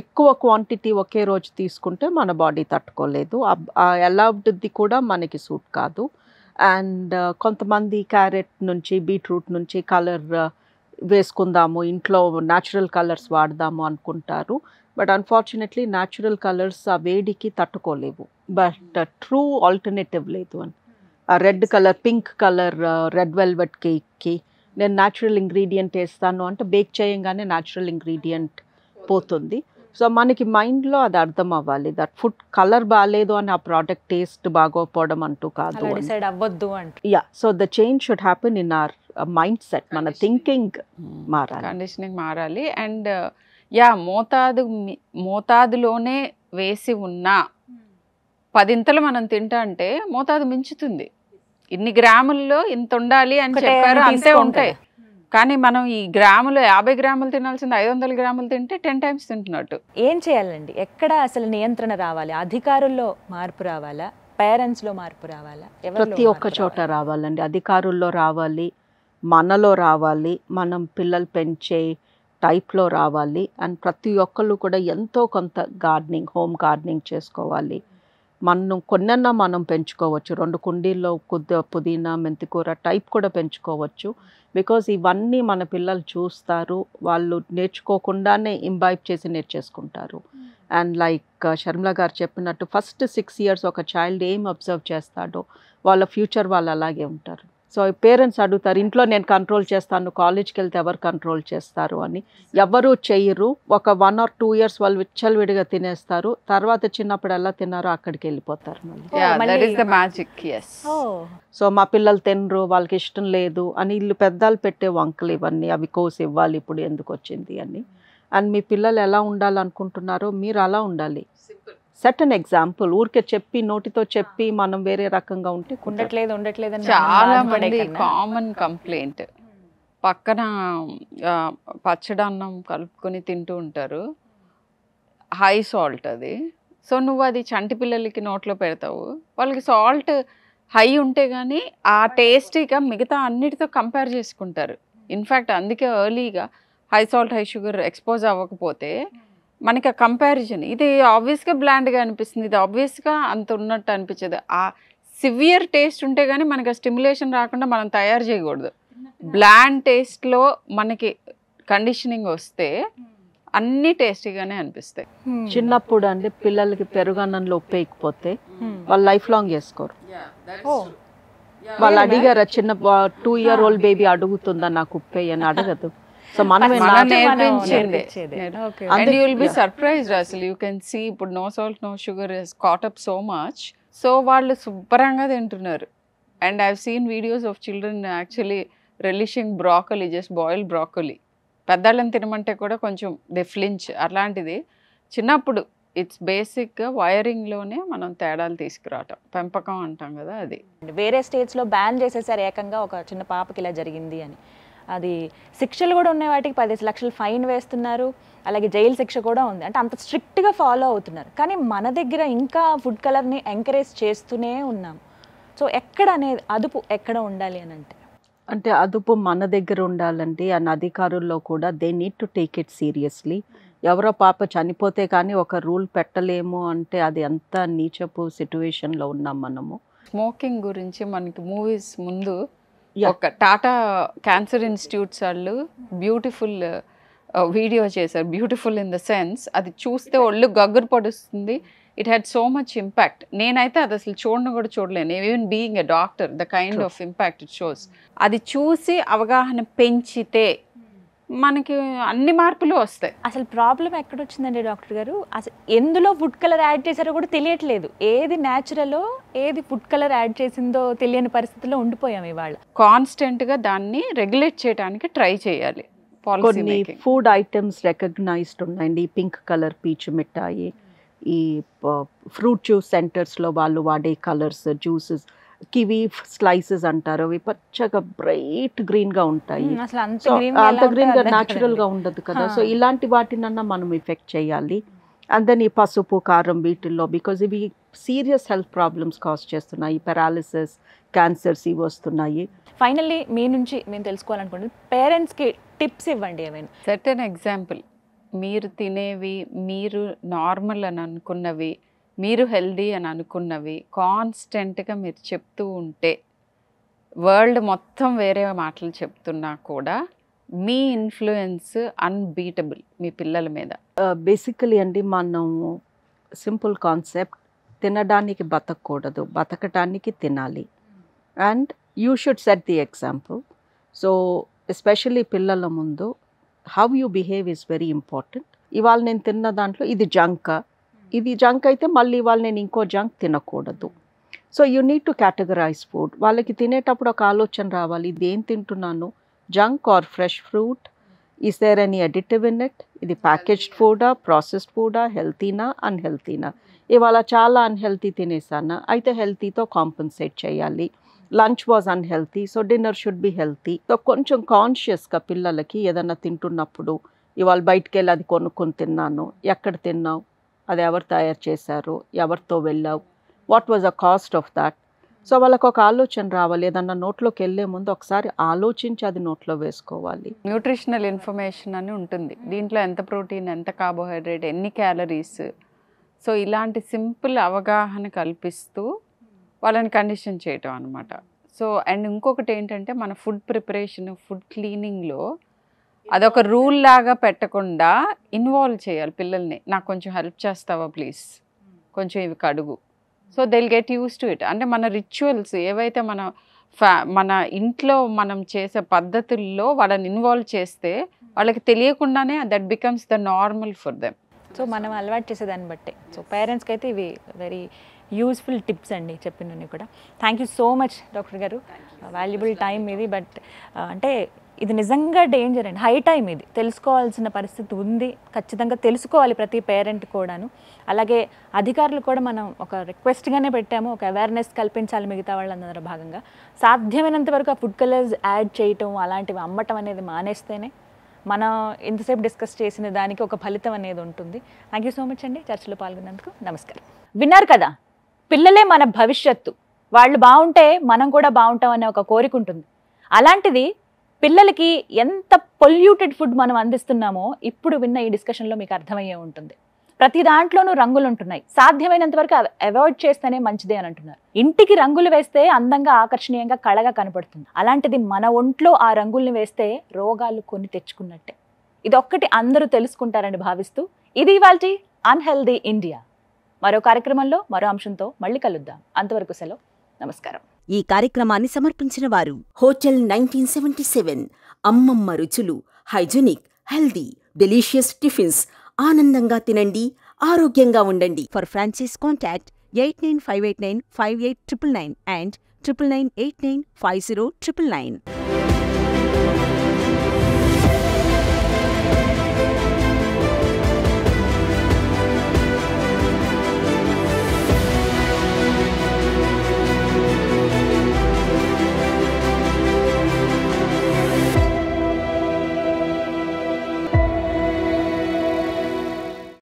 ఎక్కువ క్వాంటిటీ ఒకే రోజు తీసుకుంటే మన బాడీ తట్టుకోలేదు, అలౌడ్ది కూడా మనకి సూట్ కాదు. అండ్ కొంతమంది క్యారెట్ నుంచి, బీట్రూట్ నుంచి కలర్ వేసుకుందాము, ఇంట్లో న్యాచురల్ కలర్స్ వాడదాము అనుకుంటారు. బట్ అన్ఫార్చునేట్లీ న్యాచురల్ కలర్స్ ఆ వేడికి తట్టుకోలేవు. బట్ ట్రూ ఆల్టర్నేటివ్ లేదు అని. ఆ red colour, pink colour red velvet కేక్కి నేను న్యాచురల్ ఇంగ్రీడియంట్ వేస్తాను అంటే బేక్ చేయంగానే న్యాచురల్ ఇంగ్రీడియంట్ పోతుంది. సో మనకి మైండ్లో అది అర్థం అవ్వాలి, దట్ ఫుడ్ కలర్ బాగాలేదు అని ఆ ప్రోడక్ట్ టేస్ట్ బాగోకపోవడం అంటూ కాదు, డిసైడ్ అవ్వద్దు అంటూ. So the change should happen in our mind set, మన థింకింగ్ మారాలి, కండిషనింగ్ మారాలి. అండ్ మోతాదులోనే వేసి ఉన్న 10 మనం తింటా అంటే మోతాదు మించుతుంది. ఇన్ని గ్రాముల్లో ఇంత ఉండాలి అని చెప్పారు, అంతే ఉంటాయి. కానీ మనం ఈ గ్రాములు 50 గ్రాములు తినాల్సింది 500 గ్రాములు తింటే 10 టైమ్స్ తింటున్నట్టు. ఏం చేయాలండి? ఎక్కడ అసలు నియంత్రణ రావాలి? అధికారుల్లో మార్పు రావాలా, పేరెంట్స్లో మార్పు రావాలా, ప్రతి ఒక్క చోట రావాలండి. అధికారుల్లో రావాలి, మనలో రావాలి, మనం పిల్లలు పెంచే టైప్లో రావాలి. అండ్ ప్రతి ఒక్కళ్ళు కూడా ఎంతో కొంత గార్డెనింగ్, హోమ్ గార్డెనింగ్ చేసుకోవాలి. కొన్నన్నా మనం పెంచుకోవచ్చు. 2 కుండీల్లో పుదీనా, మెంతికూర టైప్ కూడా పెంచుకోవచ్చు. బికాజ్ ఇవన్నీ మన పిల్లలు చూస్తారు, వాళ్ళు నేర్చుకోకుండానే ఇంబైబ్ చేసి నేర్చేసుకుంటారు. అండ్ లైక్ షర్మిల గారు చెప్పినట్టు ఫస్ట్ 6 years ఒక చైల్డ్ ఏం అబ్జర్వ్ చేస్తాడో వాళ్ళ ఫ్యూచర్ వాళ్ళు అలాగే ఉంటారు. సో పేరెంట్స్ అడుగుతారు, ఇంట్లో నేను కంట్రోల్ చేస్తాను, కాలేజ్కి వెళ్తే ఎవరు కంట్రోల్ చేస్తారు అని. ఎవరు చెయ్యరు. ఒక 1 or 2 years వాళ్ళు విచ్చలవిడిగా తినేస్తారు. తర్వాత చిన్నప్పుడు ఎలా తిన్నారో అక్కడికి వెళ్ళిపోతారు మళ్ళీ. That is the magic. yes. So మా పిల్లలు తినరు, వాళ్ళకి ఇష్టం లేదు అని వీళ్ళు పెద్దలు పెట్టే వంకలు ఇవన్నీ. అవి కోసి ఇవ్వాలి, ఇప్పుడు ఎందుకు వచ్చింది అని. అండ్ మీ పిల్లలు ఎలా ఉండాలనుకుంటున్నారో మీరు అలా ఉండాలి. Set an example. ఊరికే చెప్పి నోటితో చెప్పి మనం వేరే రకంగా ఉంటే ఉండట్లేదు అని చాలా మంది కామన్ కంప్లైంట్, పక్కన పచ్చడన్నం కలుపుకొని తింటూ ఉంటారు, హై సాల్ట్ అది. సో నువ్వు అది చంటి పిల్లలకి నోట్లో పెడతావు, వాళ్ళకి సాల్ట్ హై ఉంటే కానీ ఆ టేస్టీగా మిగతా అన్నిటితో కంపేర్ చేసుకుంటారు. ఇన్ఫ్యాక్ట్ అందుకే ఎర్లీగా high salt high sugar expose అవ్వకపోతే మనకి ఆ కంపారిజన్, ఇది ఆబ్వియస్గా బ్లాండ్గా అనిపిస్తుంది, ఇది ఆబ్వియస్గా అంత ఉన్నట్టు అనిపించదు. ఆ సివియర్ టేస్ట్ ఉంటే కానీ మనకి ఆ స్టిమ్యులేషన్ రాకుండా మనం తయారు చేయకూడదు. బ్లాండ్ టేస్ట్లో మనకి కండిషనింగ్ వస్తే అన్ని టేస్టీగానే అనిపిస్తాయి. చిన్నప్పుడు అండి పిల్లలకి పెరుగన్నంలో ఉప్పు వేయకపోతే వాళ్ళు లైఫ్ లాంగ్ వేసుకోరు. వాళ్ళు అడిగారు, చిన్న 2 year old బేబీ అడుగుతుందా నాకు ఉప్పు వేయని? అడగదు. సో మనమే నేర్పించింది. And you will be surprised అసలు. యూ కెన్ సీ ఇప్పుడు no salt no sugar is caught up so much. So వాళ్ళు శుభ్రంగా తింటున్నారు. And I have seen videos of children actually relishing broccoli, just boiled broccoli. పెద్దళ్ళని తినమంటే కూడా కొంచెం దే ఫ్లించ్. అట్లాంటిది చిన్నప్పుడు ఇట్స్ బేసిక్గా వైరింగ్లోనే మనం తేడాలు తీసుకురావటం, పెంపకం అంటాం కదా అది. వేరే స్టేట్స్లో బ్యాన్ చేసేసారు ఏకంగా, ఒక చిన్న పాపకి ఇలా జరిగింది అని. అది శిక్షలు కూడా ఉన్నాయి, వాటికి 10 లక్షలు ఫైన్ వేస్తున్నారు, అలాగే జైలు శిక్ష కూడా ఉంది. అంటే అంత స్ట్రిక్ట్గా ఫాలో అవుతున్నారు. కానీ మన దగ్గర ఇంకా ఫుడ్ కలర్ని ఎంకరేజ్ చేస్తూనే ఉన్నాం. సో ఎక్కడ అనేది అదుపు ఎక్కడ ఉండాలి అని అంటే అదుపు మన దగ్గర ఉండాలండి. అండ్ అధికారుల్లో కూడా they need to take it seriously. ఎవరో పాప చనిపోతే కానీ ఒక రూల్ పెట్టలేము అంటే అది అంత నీచపు సిచ్యువేషన్లో ఉన్నాం మనము. స్మోకింగ్ గురించి మనకి మూవీస్ ముందు ఒక టాటా క్యాన్సర్ ఇన్స్టిట్యూట్స్ వాళ్ళు బ్యూటిఫుల్ వీడియో చేశారు. బ్యూటిఫుల్ ఇన్ ద సెన్స్ అది చూస్తే ఒళ్ళు గగ్గురు పడుస్తుంది. It had so much impact. నేనైతే అది అసలు కూడా చూడలేను. Even being a doctor, the kind of impact it shows. అది చూసి అవగాహన పెంచితే మనకి అన్ని మార్పులు వస్తాయి. అసలు ప్రాబ్లం ఎక్కడ వచ్చిందండి డాక్టర్ గారు? అసలు ఎందులో ఫుడ్ కలర్ యాడ్ చేశారో కూడా తెలియట్లేదు. ఏది న్యాచురలో ఏది ఫుడ్ కలర్ యాడ్ చేసిందో తెలియని పరిస్థితిలో ఉండిపోయాం ఇవాళ. కాన్స్టెంట్గా దాన్ని రెగ్యులేట్ చేయడానికి ట్రై చేయాలి. కొన్ని ఫుడ్ ఐటమ్స్ రికగ్నైజ్డ్ ఉన్నాయండి. పింక్ కలర్ పీచు మిఠాయి, ఈ ఫ్రూట్ జ్యూస్ సెంటర్స్లో వాళ్ళు వాడే కలర్స్, జ్యూసెస్, కివీ స్లైసెస్ అంటారు, అవి పచ్చగా బ్రైట్ గ్రీన్గా ఉంటాయి. అంత గ్రీన్గా న్యాచురల్గా ఉండదు కదా. సో ఇలాంటి వాటినన్నా మనం ఎఫెక్ట్ చేయాలి. అండ్ దెన్ ఈ పసుపు, కారం వీటిల్లో, బికాజ్ ఇవి సీరియస్ హెల్త్ ప్రాబ్లమ్స్ కాజ్ చేస్తున్నాయి. పారాలిసిస్, క్యాన్సర్స్ ఇవి వస్తున్నాయి. ఫైనల్లీ మీ నుంచి మేము తెలుసుకోవాలనుకుంటున్నాం, పేరెంట్స్కి టిప్స్ ఇవ్వండి ఏమైనా. సర్టెన్ ఎగ్జాంపుల్, మీరు తినేవి, మీరు నార్మల్ అని అనుకున్నవి, మీరు హెల్దీ అని అనుకున్నవి కాన్స్టెంట్గా మీరు చెప్తూ ఉంటే, వరల్డ్ మొత్తం వేరే మాటలు చెప్తున్నా కూడా మీ ఇన్ఫ్లుయెన్స్ అన్బీటబుల్ మీ పిల్లల మీద. బేసికలీ అండి మనం సింపుల్ కాన్సెప్ట్, తినడానికి బతకూడదు, బతకటానికి తినాలి. And you should set the example. So especially పిల్లల ముందు how you behave is very important. ఇవాళ నేను తిన్న దాంట్లో ఇది జంక్, ఇది జంక్ అయితే మళ్ళీ ఇవాళ నేను ఇంకో జంక్ తినకూడదు. So you need to categorise food. వాళ్ళకి తినేటప్పుడు ఒక ఆలోచన రావాలి, ఇది ఏం తింటున్నాను, junk or fresh fruit, is there any additive in it, ఇది ప్యాకేజ్డ్ ఫుడా, ప్రాసెస్డ్ ఫుడా, హెల్తీనా, అన్హెల్తీనా. ఇవాళ చాలా అన్హెల్తీ తినేసానా, అయితే హెల్తీతో కాంపన్సేట్ చేయాలి. Lunch was unhealthy, so dinner should be healthy. So కొంచెం కాన్షియస్గా పిల్లలకి ఏదన్నా తింటున్నప్పుడు ఇవాళ బయటికి వెళ్ళి అది కొనుక్కొని తిన్నాను, ఎక్కడ తిన్నావు, అది ఎవరు తయారు చేశారు, ఎవరితో వెళ్ళావు, what was the cost of that. So వాళ్ళకు ఒక ఆలోచన రావాలి. ఏదన్నా నోట్లోకి వెళ్ళే ముందు ఒకసారి ఆలోచించి అది నోట్లో వేసుకోవాలి. న్యూట్రిషనల్ ఇన్ఫర్మేషన్ అని ఉంటుంది. దీంట్లో ఎంత ప్రోటీన్, ఎంత కార్బోహైడ్రేట్, ఎన్ని క్యాలరీస్, సో ఇలాంటి సింపుల్ అవగాహన కల్పిస్తూ వాళ్ళని కండిషన్ చేయటం అనమాట. సో అండ్ ఇంకొకటి ఏంటంటే మన ఫుడ్ ప్రిపరేషన్, ఫుడ్ క్లీనింగ్లో అదొక రూల్ లాగా పెట్టకుండా ఇన్వాల్వ్ చేయాలి పిల్లల్ని. నాకు కొంచెం హెల్ప్ చేస్తావా ప్లీజ్, కొంచెం ఇవి కడుగు. So they'll get use to it. అంటే మన రిచువల్స్ ఏవైతే మన ఇంట్లో మనం చేసే పద్ధతుల్లో వాళ్ళని ఇన్వాల్వ్ చేస్తే వాళ్ళకి తెలియకుండానే that becomes the normal for them. So మనం అలవాటు చేసేదాన్ని బట్టే. సో పేరెంట్స్కి అయితే ఇవి వెరీ యూస్ఫుల్ టిప్స్ అండి చెప్పినవి కూడా. Thank you so much doctor గారు, వాల్యుబుల్ టైం ఇది. బట్ అంటే ఇది నిజంగా డేంజర్ అండి, హై టైం ఇది. తెలుసుకోవాల్సిన పరిస్థితి ఉంది, ఖచ్చితంగా తెలుసుకోవాలి ప్రతి పేరెంట్ కూడాను. అలాగే అధికారులు కూడా మనం ఒక రిక్వెస్ట్గానే పెట్టాము, ఒక అవేర్నెస్ కల్పించాలి మిగతా వాళ్ళందరూ భాగంగా. సాధ్యమైనంత వరకు ఆ ఫుడ్ కలర్స్ యాడ్ చేయటం, అలాంటివి అమ్మటం అనేది మానేస్తేనే మనం ఇంతసేపు డిస్కస్ చేసిన దానికి ఒక ఫలితం అనేది ఉంటుంది. థ్యాంక్ యూ సో మచ్ అండి చర్చలో పాల్గొన్నందుకు. నమస్కారం. విన్నారు కదా, పిల్లలే మన భవిష్యత్తు, వాళ్ళు బాగుంటే మనం కూడా బాగుంటాం అనే ఒక కోరిక ఉంటుంది. అలాంటిది పిల్లలకి ఎంత పొల్యూటెడ్ ఫుడ్ మనం అందిస్తున్నామో ఇప్పుడు విన్న ఈ డిస్కషన్లో మీకు అర్థమయ్యే ఉంటుంది. ప్రతి దాంట్లోనూ రంగులు ఉంటున్నాయి, సాధ్యమైనంత వరకు అవాయిడ్ చేస్తేనే మంచిదే అని అంటున్నారు. ఇంటికి రంగులు వేస్తే అందంగా, ఆకర్షణీయంగా, కళగా కనపడుతుంది. అలాంటిది మన ఒంట్లో ఆ రంగుల్ని వేస్తే రోగాలు కొని తెచ్చుకున్నట్టే. ఇదొక్కటి అందరూ తెలుసుకుంటారని భావిస్తూ ఇది ఇవాల్టి అన్హెల్దీ ఇండియా. మరో కార్యక్రమంలో మరో అంశంతో మళ్ళీ కలుద్దాం. అంతవరకు సెలవు, నమస్కారం. ఈ కార్యక్రమాన్ని సమర్పించిన వారు హోటల్ 1977 అమ్మమ్మ రుచులు, హైజెనిక్, హెల్దీ, డెలీషియస్ టిఫిన్స్. ఆనందంగా తినండి, ఆరోగ్యంగా ఉండండి. For Francis, contact 89589 58999 and 9989 5099.